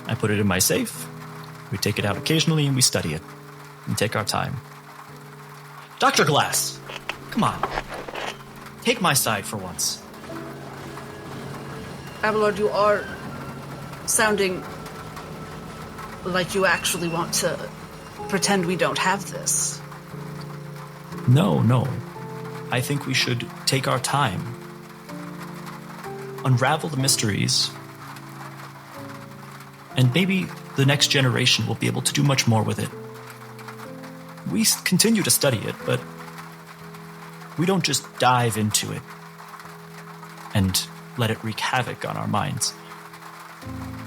I put it in my safe. We take it out occasionally and we study it. And take our time. Dr. Glass! Come on. Take my side for once. Abelard, you are sounding like you actually want to pretend we don't have this. No. I think we should take our time. Unravel the mysteries. And maybe the next generation will be able to do much more with it. We continue to study it, but we don't just dive into it and let it wreak havoc on our minds.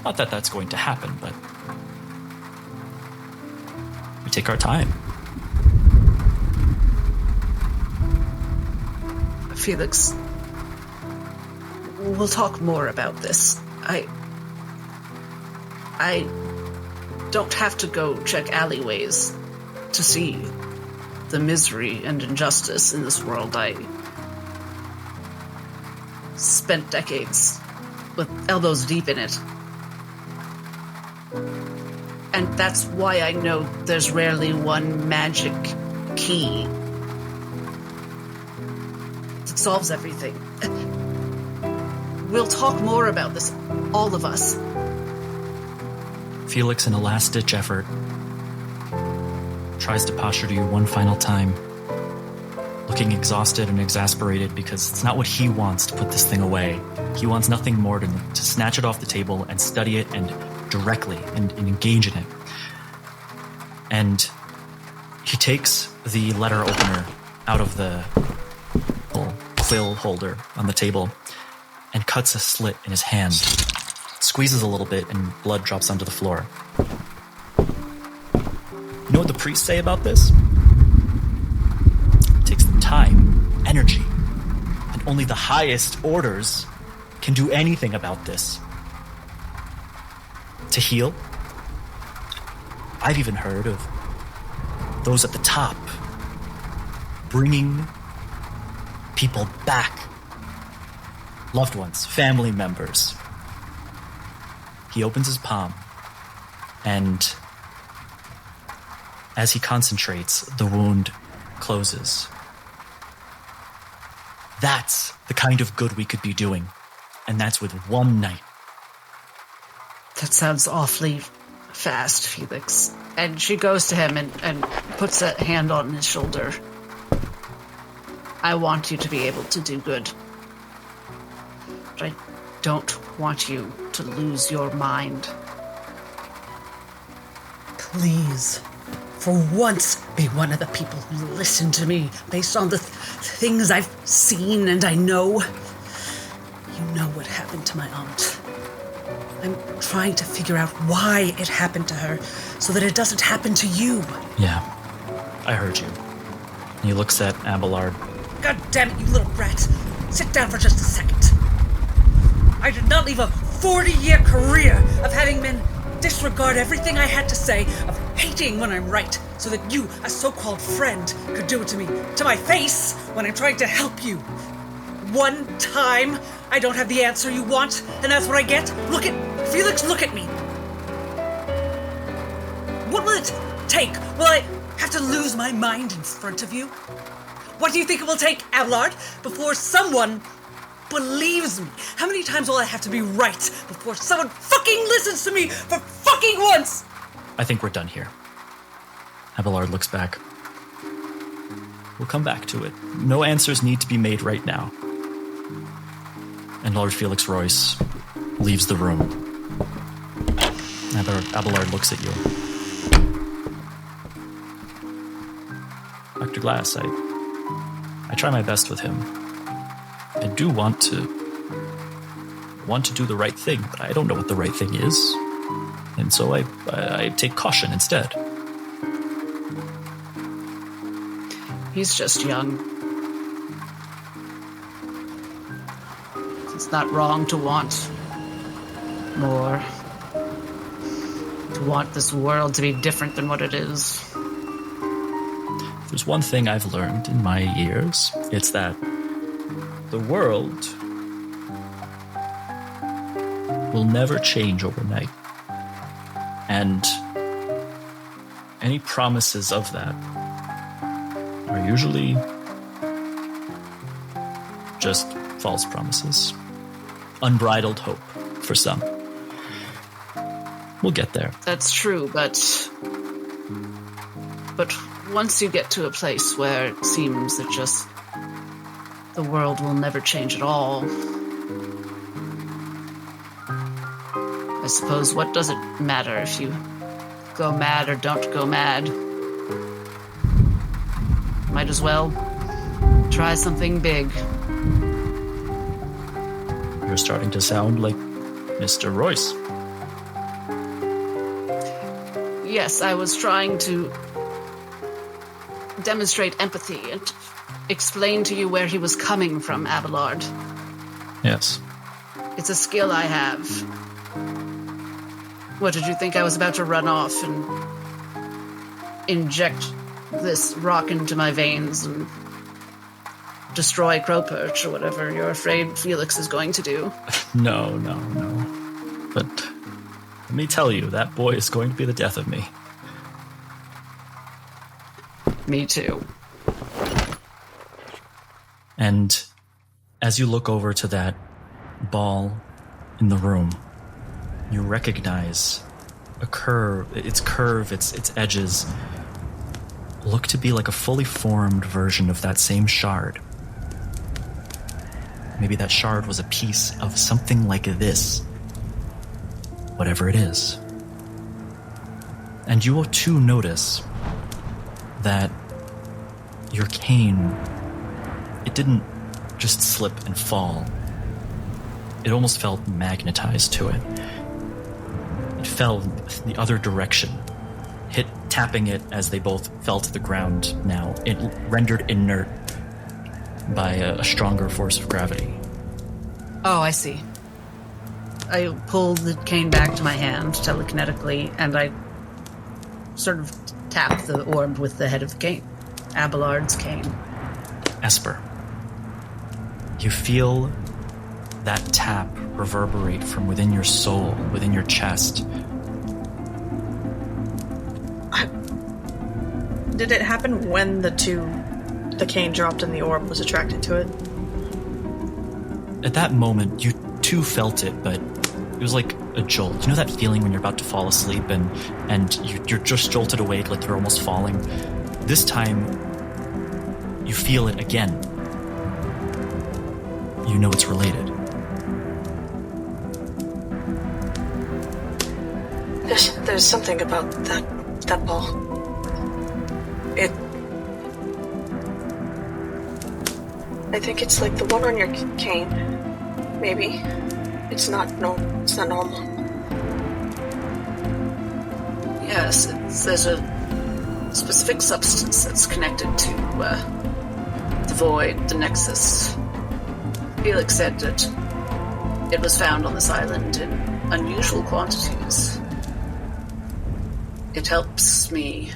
Not that that's going to happen, but we take our time. Felix, we'll talk more about this. I don't have to go check alleyways to see the misery and injustice in this world. I spent decades with elbows deep in it. And that's why I know there's rarely one magic key that solves everything. We'll talk more about this, all of us. Felix, in a last-ditch effort, tries to posture to you one final time, looking exhausted and exasperated because it's not what he wants to put this thing away. He wants nothing more to snatch it off the table and study it and directly and engage in it. And he takes the letter opener out of the quill holder on the table and cuts a slit in his hand, squeezes a little bit, and blood drops onto the floor. You know what the priests say about this? It takes them time, energy, and only the highest orders can do anything about this. To heal? I've even heard of those at the top bringing people back. Loved ones, family members. He opens his palm, and as he concentrates, the wound closes. That's the kind of good we could be doing, and that's with one night. That sounds awfully fast, Felix. And she goes to him and puts a hand on his shoulder. I want you to be able to do good. But I don't want you to lose your mind. Please, for once be one of the people who listen to me based on the things I've seen and I know. You know what happened to my aunt. I'm trying to figure out why it happened to her so that it doesn't happen to you. Yeah, I heard you. He looks at Abelard. God damn it, you little brat. Sit down for just a second. I did not leave a 40-year career of having men disregard everything I had to say, of hating when I'm right, so that you, a so-called friend, could do it to me, to my face, when I'm trying to help you. One time, I don't have the answer you want, and that's what I get? Felix, look at me. What will it take? Will I have to lose my mind in front of you? What do you think it will take, Abelard, before someone believes me? How many times will I have to be right before someone fucking listens to me for fucking once? I think we're done here. Abelard looks back. We'll come back to it. No answers need to be made right now. And Lord Felix Royce leaves the room. Abelard looks at you. Dr. Glass, I try my best with him. I do want to do the right thing, but I don't know what the right thing is. And so I take caution instead. He's just young. It's not wrong to want more. To want this world to be different than what it is. If there's one thing I've learned in my years, it's that the world will never change overnight. And any promises of that are usually just false promises. Unbridled hope for some. We'll get there. That's true, but once you get to a place where it seems that just the world will never change at all, I suppose what does it matter if you go mad or don't go mad? Might as well try something big. You're starting to sound like Mr. Royce. Yes, I was trying to demonstrate empathy and explain to you where he was coming from, Abelard. Yes. It's a skill I have. What, did you think I was about to run off and inject this rock into my veins and destroy Crowperch or whatever you're afraid Felix is going to do? No. But let me tell you, that boy is going to be the death of me. Me too. And as you look over to that ball in the room, you recognize a curve, its edges look to be like a fully formed version of that same shard. Maybe that shard was a piece of something like this. Whatever it is. And you will too notice that your cane, it didn't just slip and fall. It almost felt magnetized to it. It fell the other direction, tapping it as they both fell to the ground now, it rendered inert by a stronger force of gravity. Oh, I see. I pulled the cane back to my hand telekinetically, and I sort of tapped the orb with the head of the cane. Abelard's cane. Esper, you feel that tap reverberate from within your soul, within your chest. Did it happen when the cane dropped and the orb was attracted to it? At that moment, you too felt it, but it was like a jolt. You know that feeling when you're about to fall asleep and you're just jolted awake, like you're almost falling? This time, you feel it again. You know it's related. There's something about that ball. I think it's like the one on your cane. Maybe. It's not normal. Yes, there's a specific substance that's connected to the void, the nexus. Felix said that it was found on this island in unusual quantities. It helps me,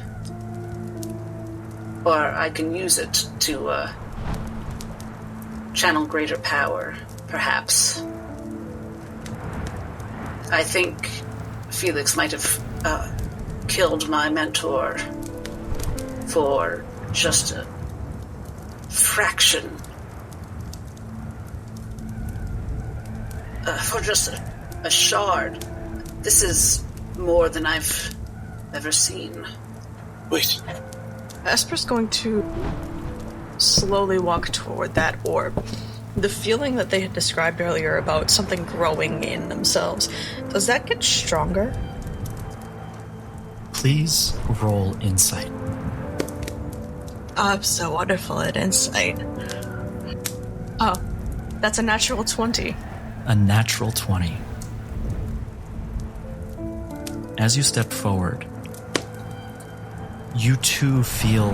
or I can use it to channel greater power, perhaps. I think Felix might have killed my mentor for just a fraction. For just a shard. This is more than I've ever seen. Wait. Esper's going to slowly walk toward that orb. The feeling that they had described earlier about something growing in themselves, does that get stronger? Please roll insight. I'm so wonderful at insight. Oh, that's a natural 20. A natural 20. As you step forward, you too feel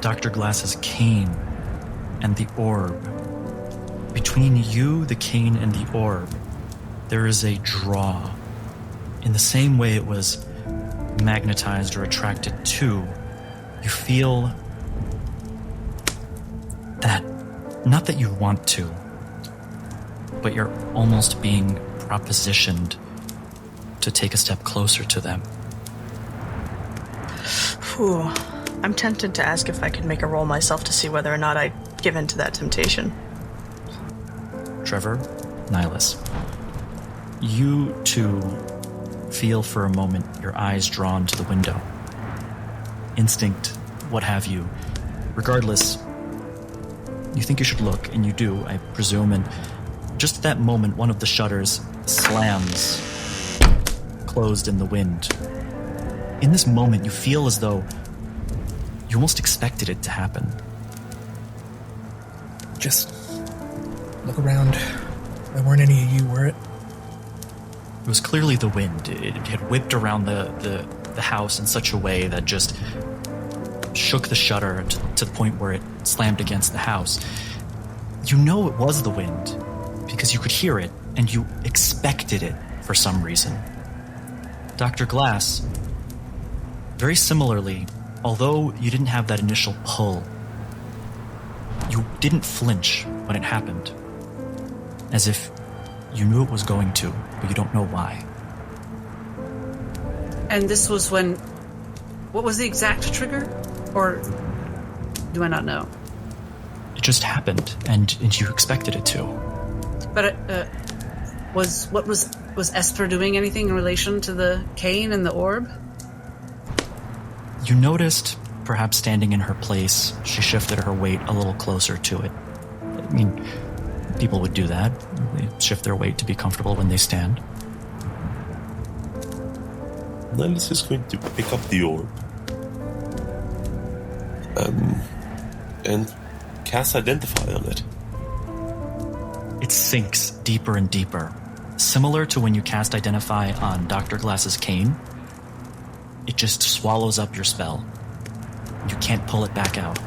Dr. Glass's cane and the orb. Between you, the cane, and the orb, there is a draw. In the same way it was magnetized or attracted to, you feel that, not that you want to, but you're almost being propositioned to take a step closer to them. Whew. I'm tempted to ask if I can make a roll myself to see whether or not I give in to that temptation. Trevor, Nihilus, you two feel for a moment your eyes drawn to the window. Instinct, what have you. Regardless, you think you should look, and you do, I presume, and just at that moment, one of the shutters slams, closed in the wind. In this moment, you feel as though you almost expected it to happen. Just look around. There weren't any of you, were it? It was clearly the wind. It had whipped around the house in such a way that just shook the shutter to the point where it slammed against the house. You know it was the wind because you could hear it and you expected it for some reason. Dr. Glass, very similarly, although you didn't have that initial pull, you didn't flinch when it happened. As if you knew it was going to, but you don't know why. And this was when... What was the exact trigger? Or do I not know? It just happened, and you expected it to. But was Esper doing anything in relation to the cane and the orb? You noticed, perhaps standing in her place, she shifted her weight a little closer to it. I mean, people would do that. They shift their weight to be comfortable when they stand. Nihilus is going to pick up the orb. And cast Identify on it. It sinks deeper and deeper. Similar to when you cast Identify on Dr. Glass's cane, it just swallows up your spell. You can't pull it back out.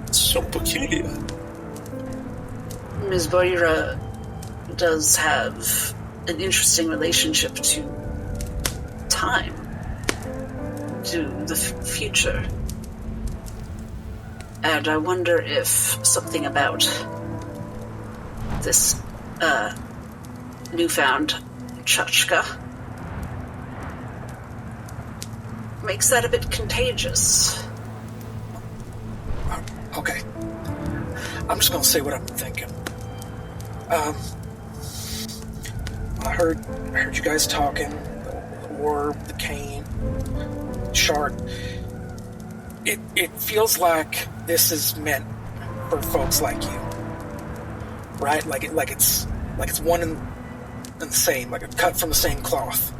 It's so peculiar. Ms. Boira does have an interesting relationship to time, to the future. And I wonder if something about this newfound Chachka makes that a bit contagious. Okay. I'm just gonna say what I'm thinking. I heard you guys talking, the orb, the cane, shard. It feels like this is meant for folks like you, right? Like it's one and the same, like a cut from the same cloth.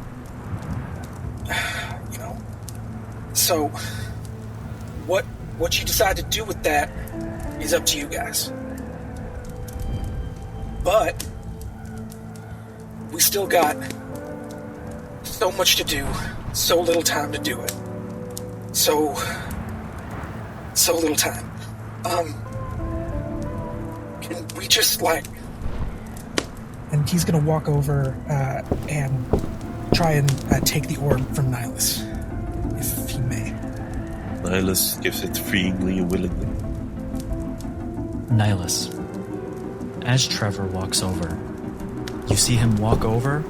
You know, So, what you decide to do with that is up to you guys. But we still got so much to do, so little time to do it. So little time. Can we just, And he's gonna walk over and try and take the orb from Nihilus, if he may. Nihilus gives it freely and willingly. Nihilus, as Trevor walks over, you see him walk over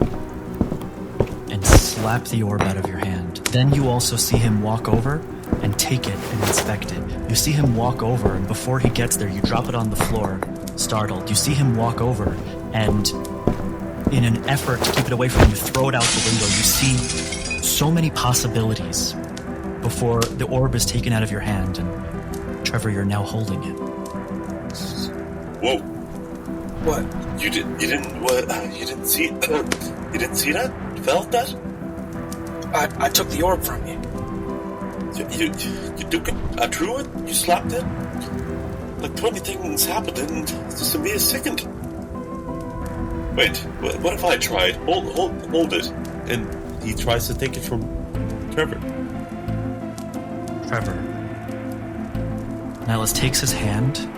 and slap the orb out of your hand. Then you also see him walk over and take it and inspect it. You see him walk over, and before he gets there, you drop it on the floor, startled. You see him walk over, and in an effort to keep it away from you, throw it out the window. You see so many possibilities before the orb is taken out of your hand, and Trevor, you're now holding it. Whoa! What? You didn't see it? You didn't see that? Felt that? I took the orb from you. You took it? I drew it? You slapped it? Like 20 things happened in just a mere second. Wait, what if I tried? Hold it. And he tries to take it from Trevor. Nihilus takes his hand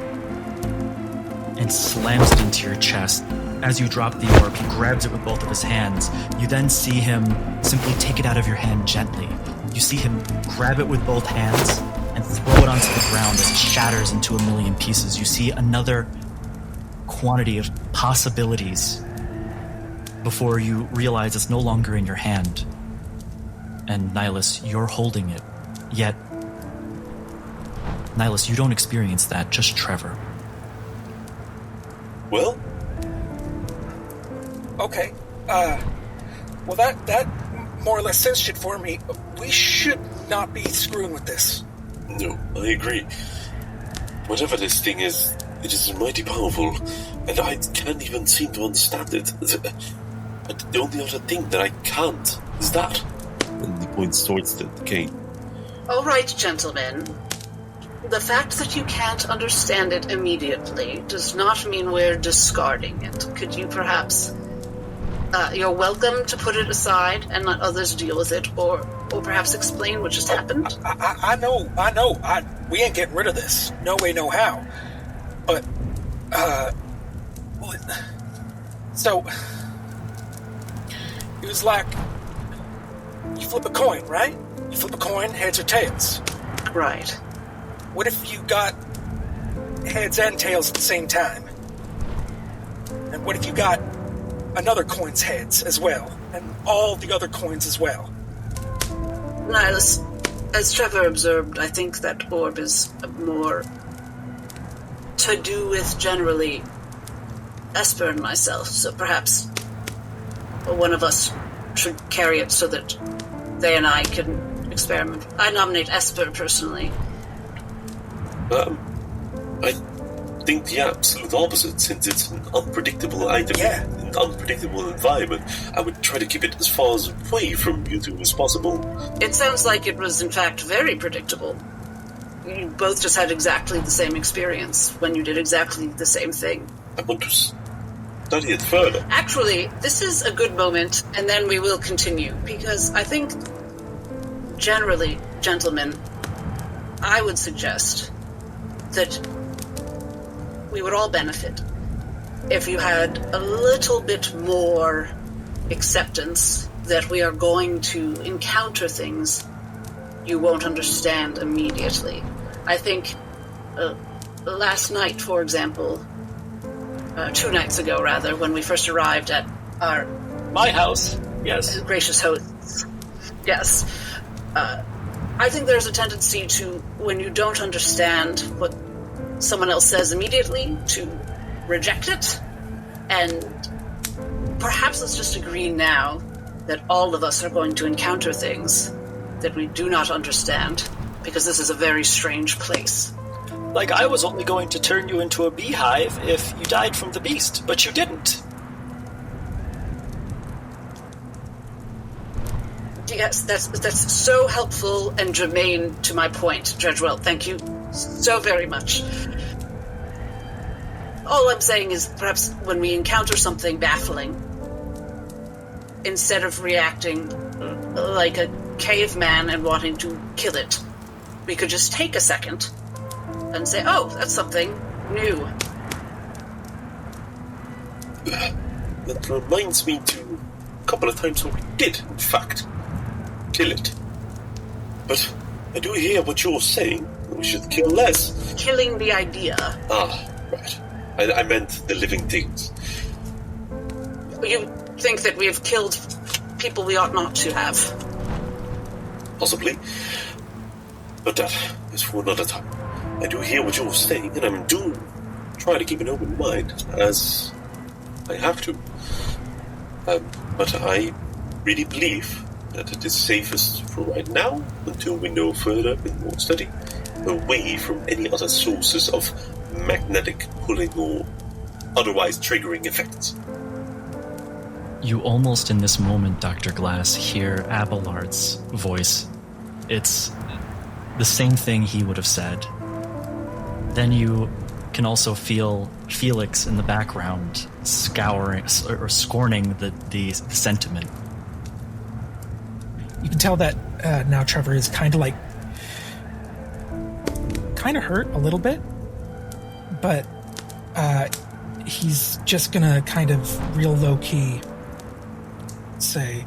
and slams it into your chest. As you drop the orb, he grabs it with both of his hands. You then see him simply take it out of your hand gently. You see him grab it with both hands and throw it onto the ground as it shatters into a million pieces. You see another quantity of possibilities before you realize it's no longer in your hand. And Nihilus, you're holding it. Yet, Nihilus, you don't experience that, just Trevor. Well? Okay. Well, that more or less says shit for me. We should not be screwing with this. No, I agree. Whatever this thing is, it is mighty powerful, and I can't even seem to understand it. But the only other thing that I can't is that. And he points towards the cane. All right, gentlemen. The fact that you can't understand it immediately does not mean we're discarding it. Could you perhaps... you're welcome to put it aside and let others deal with it, or perhaps explain what just happened. I know. We ain't getting rid of this. No way, no how. But, so, it was like, you flip a coin, right? You flip a coin, heads or tails. Right. What if you got heads and tails at the same time? And what if you got another coin's heads as well, and all the other coins as well? Nihilus, as Trevor observed, I think that orb is more to do with generally Esper and myself, so perhaps one of us should carry it so that they and I can experiment. I nominate Esper personally. I think the absolute opposite, since it's an unpredictable item in an unpredictable environment. I would try to keep it as far away from you two as possible. It sounds like it was in fact very predictable. You both just had exactly the same experience when you did exactly the same thing. I want to study it further. Actually, this is a good moment, and then we will continue, because I think, generally, gentlemen, I would suggest that we would all benefit if you had a little bit more acceptance that we are going to encounter things you won't understand immediately. I think last night, for example, 2 nights ago, rather, when we first arrived at our... My house, yes. Gracious hosts. Yes. I think there's a tendency to, when you don't understand what someone else says immediately, to reject it. And perhaps let's just agree now that all of us are going to encounter things that we do not understand, because this is a very strange place. Like, I was only going to turn you into a beehive if you died from the beast, but you didn't. Yes, that's so helpful and germane to my point, Judge Well. Thank you so very much. All I'm saying is perhaps when we encounter something baffling, instead of reacting like a caveman and wanting to kill it, we could just take a second and say, oh, that's something new. That reminds me to a couple of times when we did, in fact, kill it. But I do hear what you're saying. We should kill less. Killing the idea. Ah, right. I meant the living things. You think that we have killed people we ought not to have? Possibly. But that is for another time. I do hear what you're saying, and I'm do try to keep an open mind, as I have to. But I really believe that it is safest for right now, until we know further and more study, away from any other sources of magnetic pulling or otherwise triggering effects. You almost in this moment, Dr. Glass, hear Abelard's voice. It's the same thing he would have said. Then you can also feel Felix in the background scouring or scorning the sentiment. You can tell that now Trevor is kind of hurt a little bit, but he's just gonna kind of real low-key say,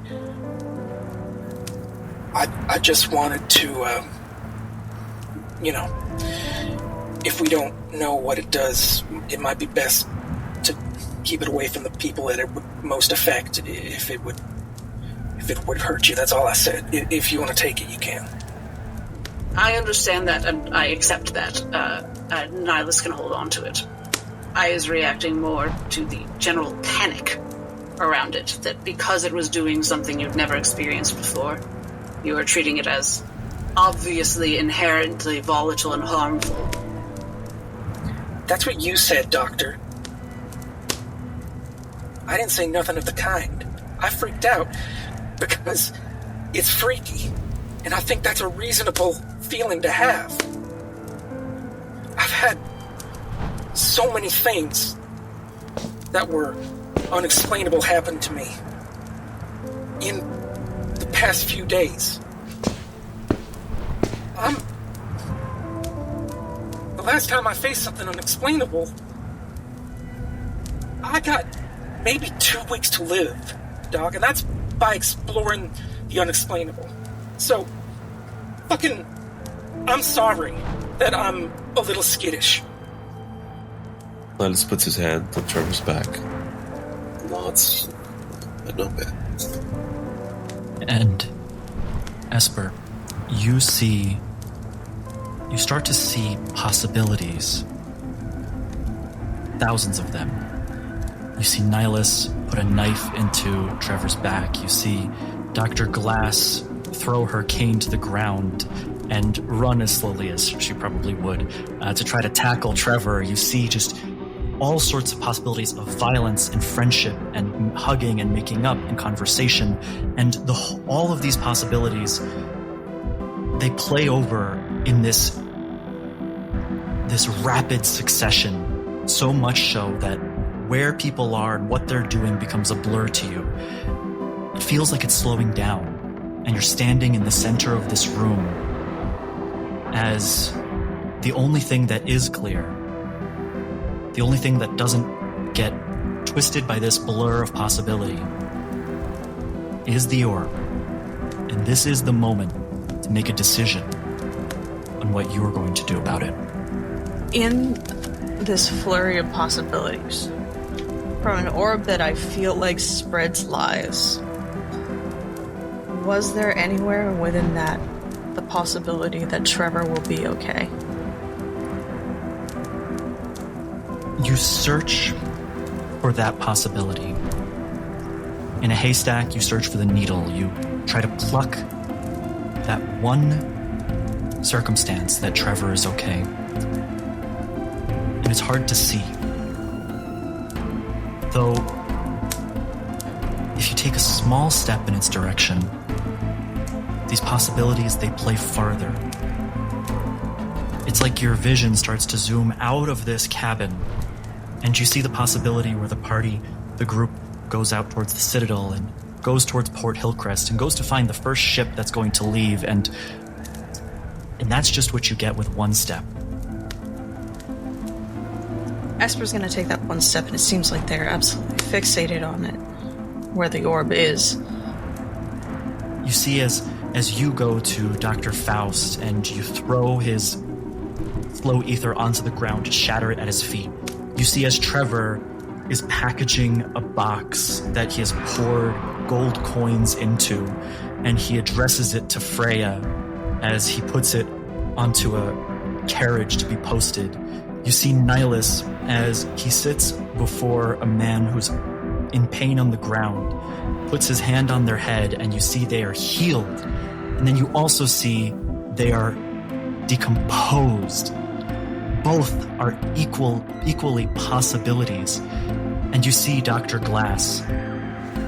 I just wanted to, if we don't know what it does, it might be best to keep it away from the people that it would most affect if it would hurt you. That's all I said. If you want to take it, you can. I understand that, and I accept that. Nihilus can hold on to it. I is reacting more to the general panic around it, that because it was doing something you've never experienced before, you are treating it as obviously inherently volatile and harmful. That's what you said, Doctor. I didn't say nothing of the kind. I freaked out because it's freaky, and I think that's a reasonable feeling to have. I've had so many things that were unexplainable happen to me in the past few days. The last time I faced something unexplainable, I got maybe 2 weeks to live, dog, and that's by exploring the unexplainable. So, I'm sorry that I'm a little skittish. Nihilus puts his hand on Trevor's back. Nods. Not bad. And Esper, you start to see possibilities. Thousands of them. You see Nihilus put a knife into Trevor's back. You see Dr. Glass throw her cane to the ground and run as slowly as she probably would to try to tackle Trevor. You see just all sorts of possibilities of violence and friendship and hugging and making up and conversation. And all of these possibilities, they play over in this rapid succession, so much so that where people are and what they're doing becomes a blur to you. It feels like it's slowing down, and you're standing in the center of this room as the only thing that is clear, the only thing that doesn't get twisted by this blur of possibility is the orb. And this is the moment to make a decision on what you are going to do about it. In this flurry of possibilities, from an orb that I feel like spreads lies, was there anywhere within that the possibility that Trevor will be okay? You search for that possibility. In a haystack, you search for the needle. You try to pluck that one circumstance that Trevor is okay. And it's hard to see. Though, if you take a small step in its direction, these possibilities, they play farther. It's like your vision starts to zoom out of this cabin, and you see the possibility where the group goes out towards the Citadel and goes towards Port Hillcrest and goes to find the first ship that's going to leave, and that's just what you get with one step. Esper's gonna take that one step, and it seems like they're absolutely fixated on it, where the orb is. You see as you go to Dr. Faust and you throw his flow ether onto the ground to shatter it at his feet, you see as Trevor is packaging a box that he has poured gold coins into, and he addresses it to Freya as he puts it onto a carriage to be posted. You see Nihilus as he sits before a man who's in pain on the ground, puts his hand on their head, and you see they are healed. And then you also see they are decomposed. Both are equally possibilities. And you see Dr. Glass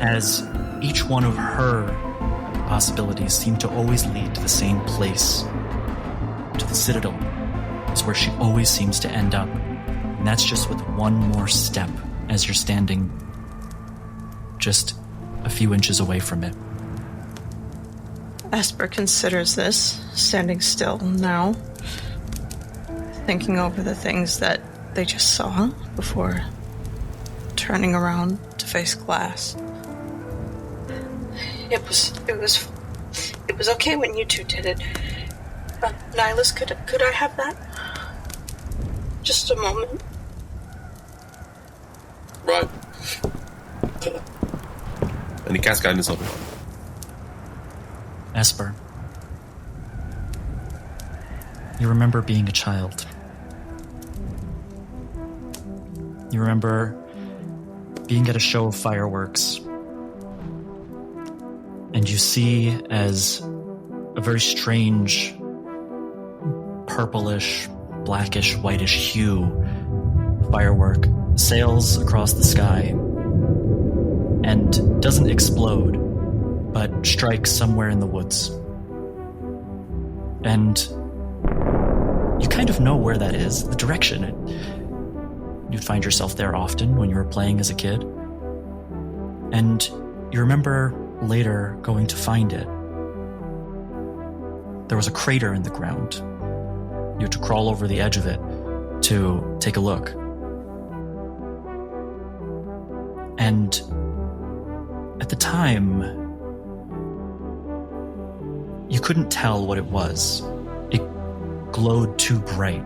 as each one of her possibilities seem to always lead to the same place, to the Citadel. It's where she always seems to end up. And that's just with one more step as you're standing just a few inches away from it. Esper considers this, standing still now, thinking over the things that they just saw before turning around to face Glass. It was okay when you two did it. Nihilus, could I have that? Just a moment. Right. And he casts guidance on him. Esper, you remember being a child. You remember being at a show of fireworks, and you see as a very strange purplish, blackish, whitish hue firework sails across the sky and doesn't explode, but strikes somewhere in the woods. And you kind of know where that is, the direction. You'd find yourself there often when you were playing as a kid. And you remember later going to find it. There was a crater in the ground. You had to crawl over the edge of it to take a look. And at the time, you couldn't tell what it was. It glowed too bright.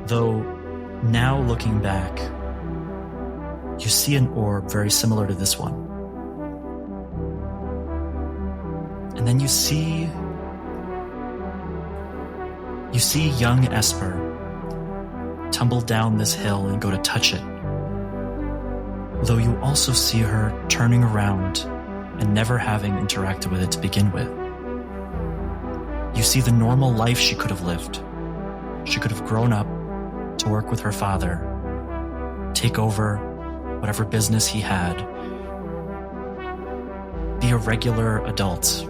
Though, now looking back, you see an orb very similar to this one. And then you see young Esper tumble down this hill and go to touch it. Though you also see her turning around and never having interacted with it to begin with. You see the normal life she could have lived. She could have grown up to work with her father, take over whatever business he had, be a regular adult.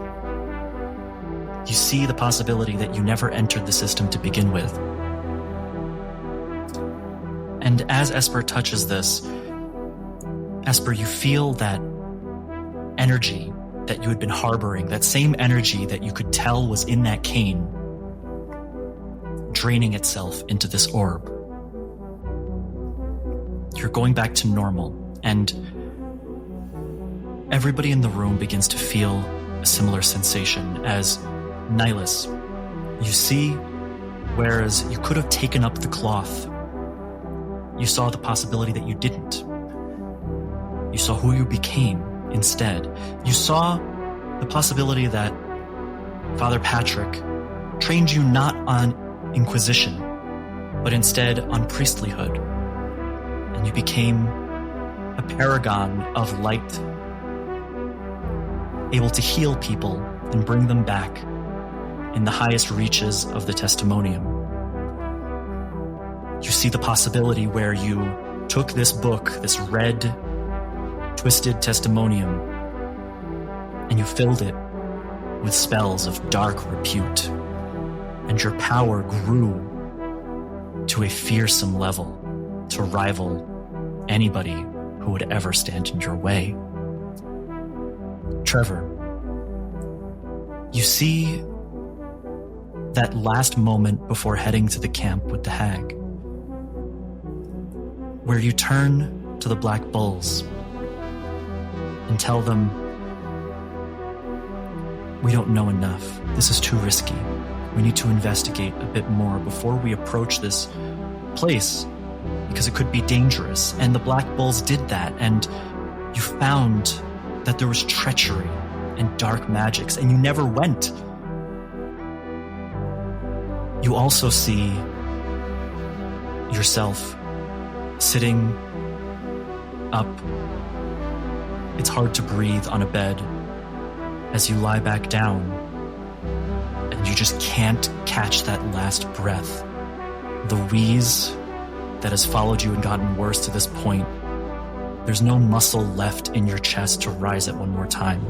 You see the possibility that you never entered the system to begin with. And as Esper touches this, Esper, you feel that energy that you had been harboring, that same energy that you could tell was in that cane, draining itself into this orb. You're going back to normal, and everybody in the room begins to feel a similar sensation as Nihilus. You see, whereas you could have taken up the cloth, you saw the possibility that you didn't. You saw who you became instead. You saw the possibility that Father Patrick trained you not on Inquisition, but instead on priestlyhood. And you became a paragon of light, able to heal people and bring them back in the highest reaches of the testimonium. You see the possibility where you took this book, this red, twisted testimonium, and you filled it with spells of dark repute, and your power grew to a fearsome level to rival anybody who would ever stand in your way. Trevor, you see that last moment before heading to the camp with the hag, where you turn to the Black Bulls and tell them, "We don't know enough. This is too risky. We need to investigate a bit more before we approach this place because it could be dangerous." And the Black Bulls did that, and you found that there was treachery and dark magics, and you never went. You also see yourself sitting up. It's hard to breathe on a bed as you lie back down, and you just can't catch that last breath. The wheeze that has followed you and gotten worse to this point, there's no muscle left in your chest to rise it one more time.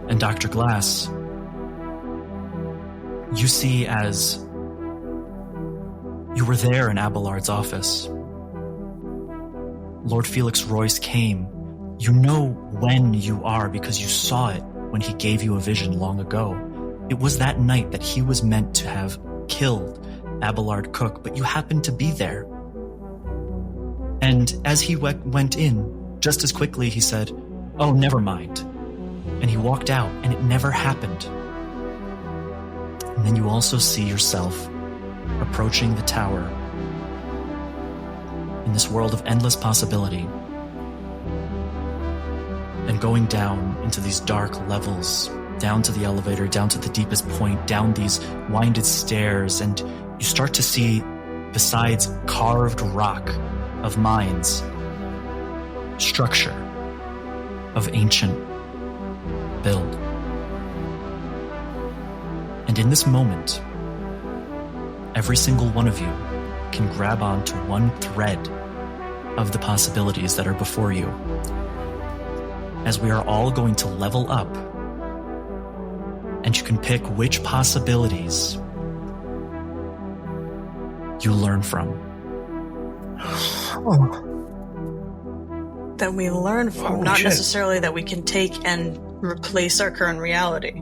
And Dr. Glass, you see as you were there in Abelard's office. Lord Felix Royce came. You know when you are because you saw it when he gave you a vision long ago. It was that night that he was meant to have killed Abelard Cook, but you happened to be there. And as he went in, just as quickly he said, "Oh, never mind." And he walked out, and it never happened. And then you also see yourself approaching the tower in this world of endless possibility and going down into these dark levels, down to the elevator, down to the deepest point, down these winded stairs, and you start to see, besides carved rock of mines, structure of ancient build. And in this moment, every single one of you can grab onto one thread of the possibilities that are before you, as we are all going to level up, and you can pick which possibilities you learn from. That we learn from, Oh, not shit. necessarily that we can take and replace our current reality.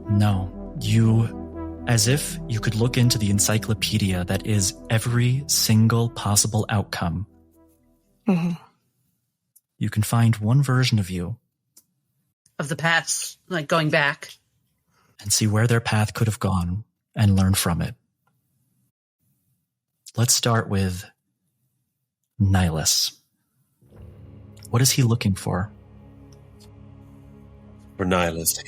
No, you, as if you could look into the encyclopedia that is every single possible outcome. Mm-hmm. You can find one version of you Of the past, like going back. and see where their path could have gone and learn from it. Let's start with Nihilus. What is he looking for? For Nihilus,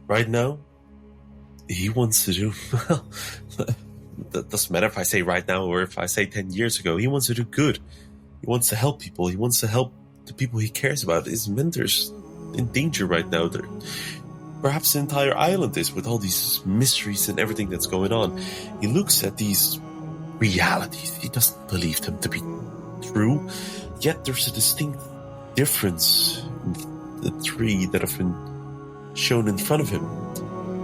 right now, he wants to do, well, that doesn't matter if I say right now or if I say 10 years ago, he wants to do good. He wants to help people. He wants to help the people he cares about. His mentors in danger right now. Perhaps the entire island is, with all these mysteries and everything that's going on. He looks at these realities. He doesn't believe them to be true, yet there's a distinct difference in the three that have been shown in front of him.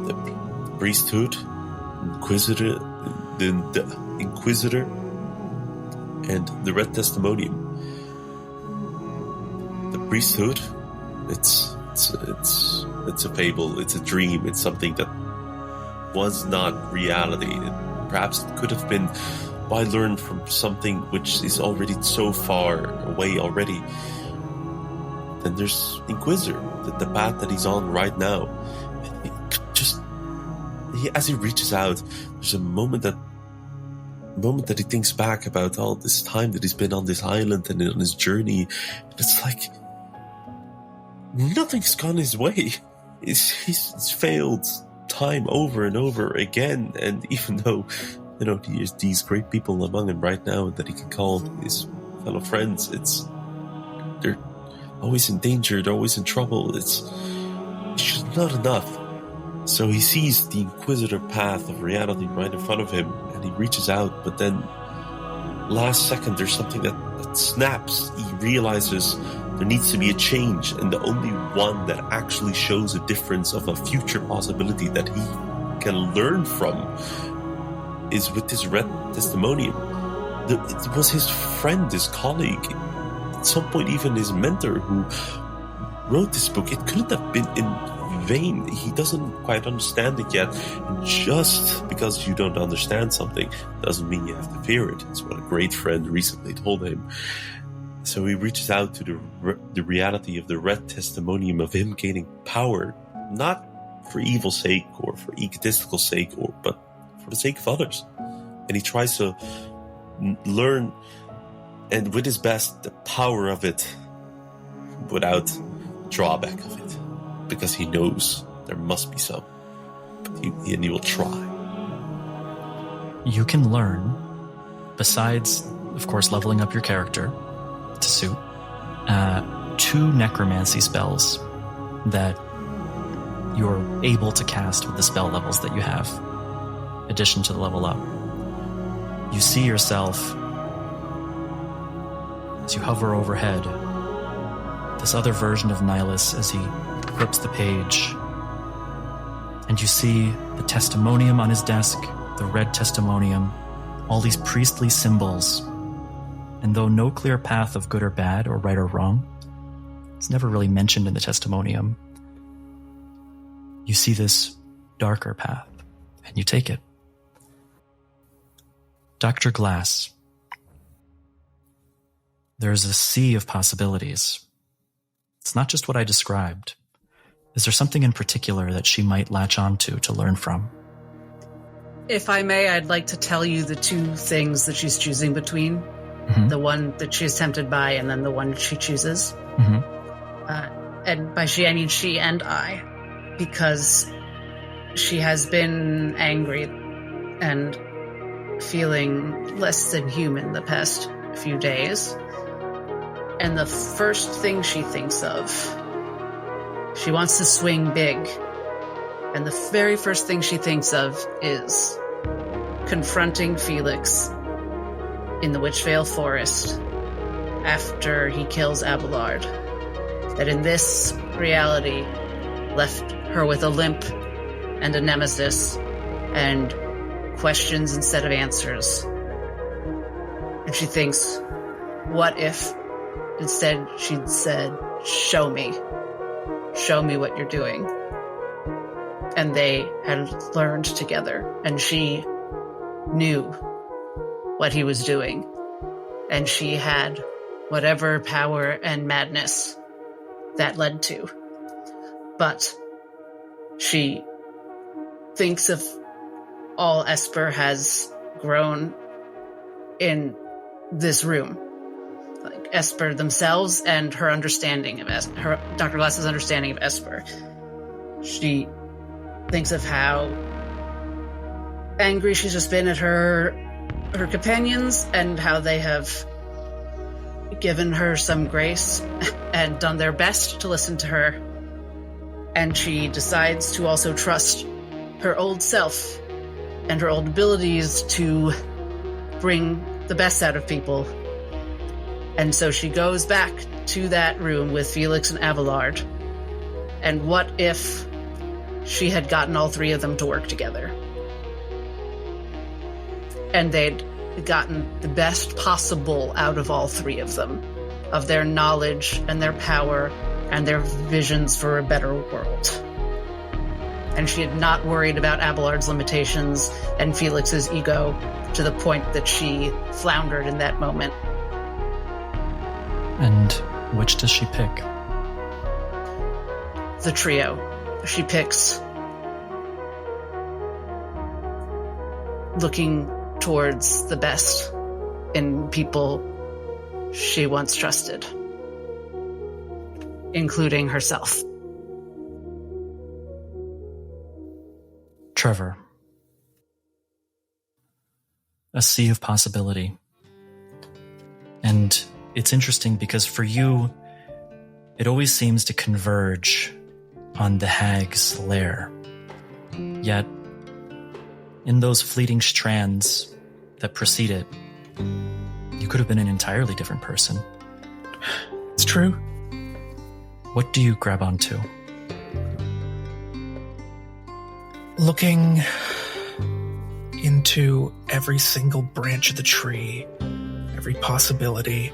The priesthood, the Inquisitor, and the Red Testimonium. The priesthood, it's a fable, it's a dream, it's something that was not reality. Perhaps it could have been, why learn from something which is already so far away already? Then there's Inquisitor, the path that he's on right now. And as he reaches out, there's a moment that he thinks back about all this time that he's been on this island and on his journey. It's like nothing's gone his way. He's failed time over and over again, and even though there's these great people among him right now that he can call his fellow friends, they're always in danger, they're always in trouble. It's just not enough. So he sees the Inquisitor path of reality right in front of him, and he reaches out, but then last second there's something that snaps. He realizes There needs to be a change, and the only one that actually shows a difference of a future possibility that he can learn from is with this red testimonium. It was his friend, his colleague, at some point even his mentor who wrote this book. It couldn't have been in vain. He doesn't quite understand it yet. And just because you don't understand something doesn't mean you have to fear it. It's what a great friend recently told him. So he reaches out to the reality of the red testimonium of him gaining power, not for evil's sake or for egotistical sake, but for the sake of others. And he tries to learn, and with his best, the power of it without drawback of it, because he knows there must be some, and he will try. You can learn, besides, of course, leveling up your character to suit, 2 necromancy spells that you're able to cast with the spell levels that you have, addition to the level up. You see yourself as you hover overhead, this other version of Nihilus as he flips the page, and you see the testimonium on his desk, the red testimonium, all these priestly symbols. And though no clear path of good or bad or right or wrong, it's never really mentioned in the testimonium, you see this darker path, and you take it. Dr. Glass, there's a sea of possibilities. It's not just what I described. Is there something in particular that she might latch onto to learn from? If I may, I'd like to tell you the 2 things that she's choosing between. Mm-hmm. The one that she's tempted by, and then the one she chooses. Mm-hmm. And by she, I mean she and I. Because she has been angry and feeling less than human the past few days. And the first thing she thinks of, she wants to swing big. And the very first thing she thinks of is confronting Felix in the Witchvale Forest after he kills Abelard. That in this reality left her with a limp and a nemesis and questions instead of answers. And she thinks, what if instead she'd said, show me what you're doing. And they had learned together, and she knew what he was doing, and she had whatever power and madness that led to. But she thinks of all Esper has grown in this room. Like Esper themselves and her understanding of Esper, Dr. Glass's understanding of Esper. She thinks of how angry she's just been at her companions and how they have given her some grace and done their best to listen to her. And she decides to also trust her old self and her old abilities to bring the best out of people. And so she goes back to that room with Felix and Abelard. And what if she had gotten all 3 of them to work together? And they'd gotten the best possible out of all 3 of them, of their knowledge and their power and their visions for a better world. And she had not worried about Abelard's limitations and Felix's ego to the point that she floundered in that moment. And which does she pick? The trio. She picks looking towards the best in people she once trusted, including herself. Trevor. A sea of possibility. And it's interesting because for you, it always seems to converge on the hag's lair. Yet, in those fleeting strands that precede it, you could have been an entirely different person. It's true. What do you grab onto? Looking into every single branch of the tree, every possibility,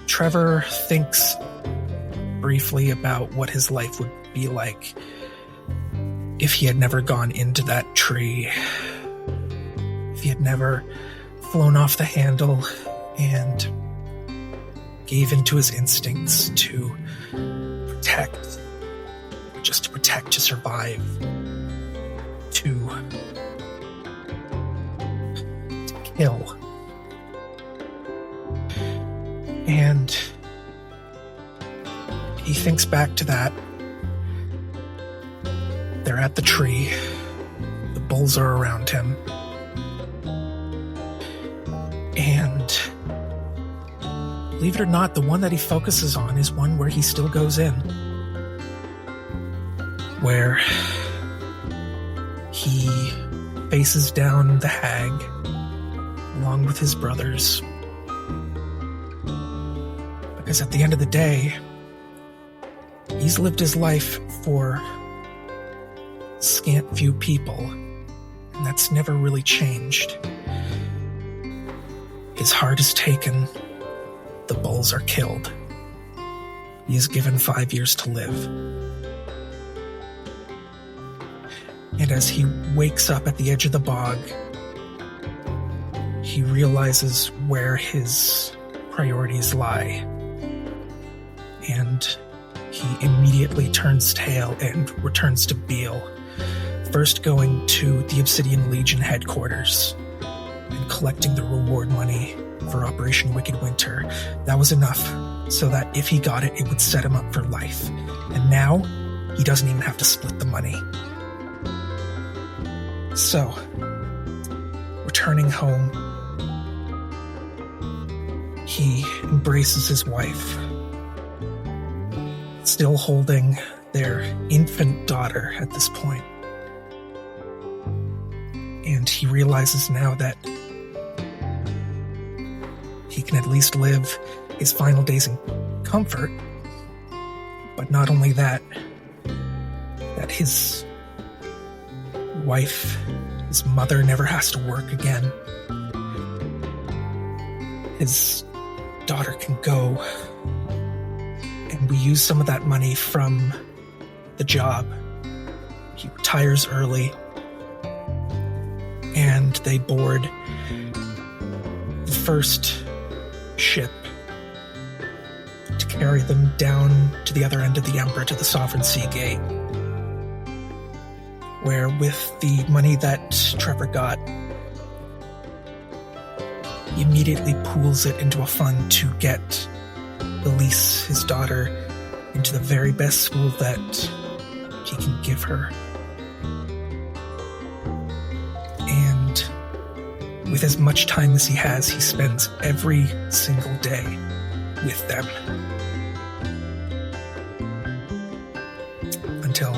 Trevor thinks briefly about what his life would be like if he had never gone into that tree, if he had never flown off the handle and gave into his instincts to protect, just to protect, to survive, to kill. And he thinks back to that. They're at the tree. The bulls are around him. And believe it or not, the one that he focuses on is one where he still goes in. Where he faces down the hag along with his brothers. Because at the end of the day, he's lived his life for scant few people, and that's never really changed. His heart is taken, the bulls are killed. He is given 5 years to live. And as he wakes up at the edge of the bog, he realizes where his priorities lie. And he immediately turns tail and returns to Beale, first going to the Obsidian Legion headquarters and collecting the reward money for Operation Wicked Winter. That was enough so that if he got it, it would set him up for life. And now, he doesn't even have to split the money. So, returning home, he embraces his wife, still holding their infant daughter at this point. And he realizes now that he can at least live his final days in comfort. But not only that, that his wife, his mother, never has to work again. His daughter can go, and we use some of that money from the job. He retires early, and they board the first ship to carry them down to the other end of the Emperor, to the Sovereign Sea Gate, where with the money that Trevor got, he immediately pools it into a fund to get Elise, his daughter, into the very best school that he can give her. And with as much time as he has, he spends every single day with them. Until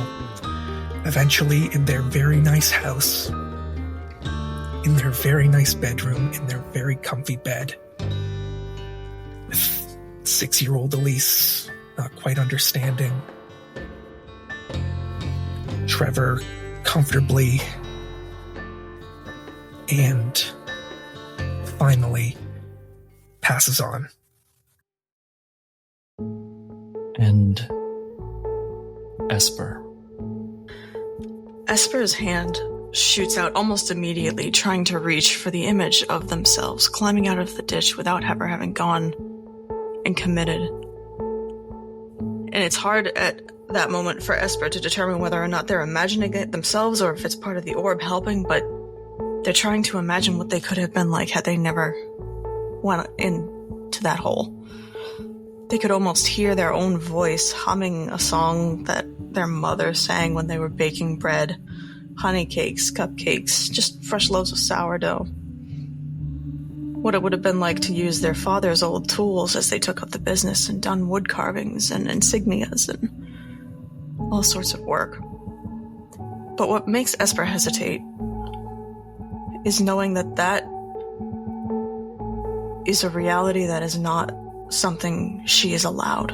eventually, in their very nice house, in their very nice bedroom, in their very comfy bed, with 6-year-old Elise not quite understanding, Trevor comfortably and finally passes on. And Esper. Esper's hand shoots out almost immediately, trying to reach for the image of themselves climbing out of the ditch without ever having gone and committed. And it's hard at that moment for Esper to determine whether or not they're imagining it themselves or if it's part of the orb helping, but they're trying to imagine what they could have been like had they never went into that hole. They could almost hear their own voice humming a song that their mother sang when they were baking bread, honey cakes, cupcakes, just fresh loaves of sourdough. What it would have been like to use their father's old tools as they took up the business and done wood carvings and insignias and all sorts of work. But what makes Esper hesitate is knowing that that is a reality that is not something she is allowed.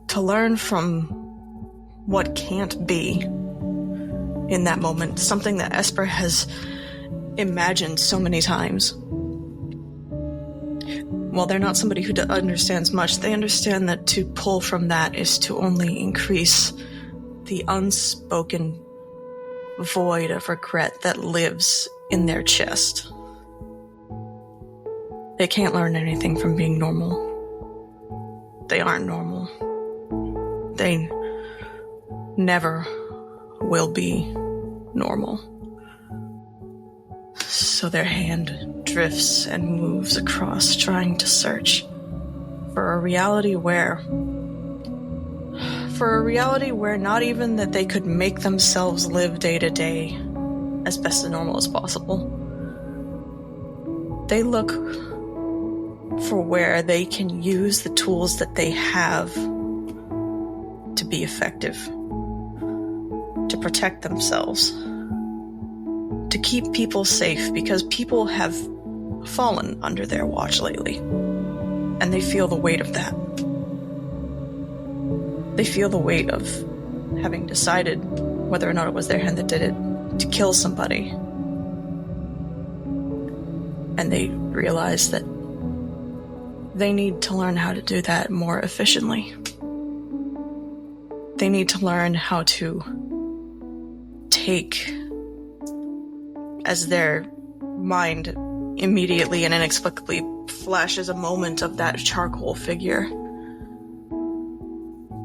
To learn from what can't be in that moment, something that Esper has imagined so many times. While they're not somebody who understands much, they understand that to pull from that is to only increase the unspoken void of regret that lives in their chest. They can't learn anything from being normal. They aren't normal. They never will be normal. So their hand drifts and moves across, trying to search for a reality where not even that they could make themselves live day to day as best as normal as possible. They look for where they can use the tools that they have to be effective, to protect themselves, to keep people safe, because people have fallen under their watch lately, and they feel the weight of that. They feel the weight of having decided, whether or not it was their hand that did it, to kill somebody. And they realize that they need to learn how to do that more efficiently. They need to learn how to take, as their mind immediately and inexplicably flashes a moment of that charcoal figure.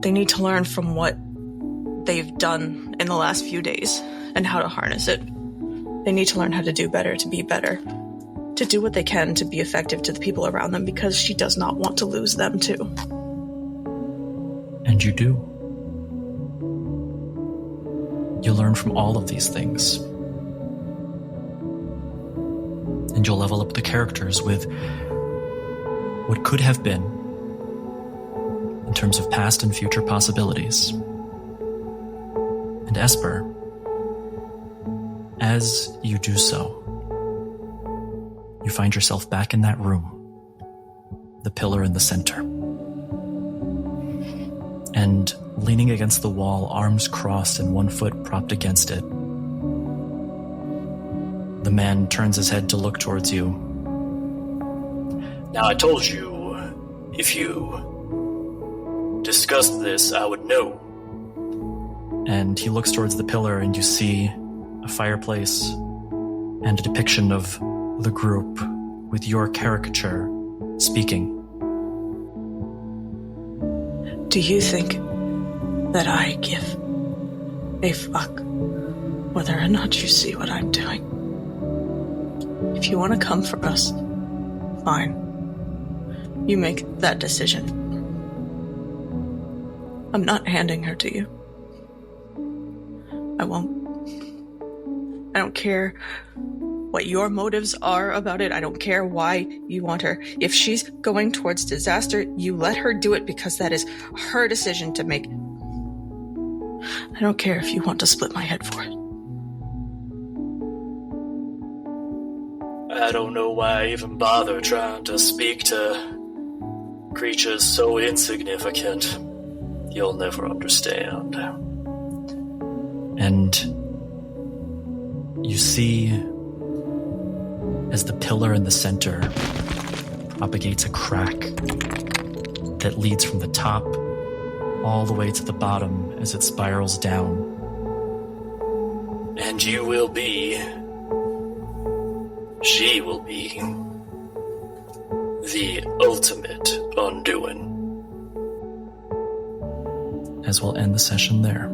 They need to learn from what they've done in the last few days and how to harness it. They need to learn how to do better, to be better, to do what they can to be effective to the people around them, because she does not want to lose them too. And you do. You learn from all of these things. And you'll level up the characters with what could have been in terms of past and future possibilities. And Esper, as you do so, you find yourself back in that room, the pillar in the center. And leaning against the wall, arms crossed and one foot propped against it, the man turns his head to look towards you. Now, I told you, if you discussed this, I would know. And he looks towards the pillar, and you see a fireplace and a depiction of the group with your caricature speaking. Do you think that I give a fuck whether or not you see what I'm doing? If you want to come for us, fine. You make that decision. I'm not handing her to you. I won't. I don't care what your motives are about it. I don't care why you want her. If she's going towards disaster, you let her do it, because that is her decision to make. I don't care if you want to split my head for it. I don't know why I even bother trying to speak to creatures so insignificant. You'll never understand. And you see, as the pillar in the center propagates a crack that leads from the top all the way to the bottom as it spirals down. And you will be... she will be... the ultimate undoing. As we'll end the session there.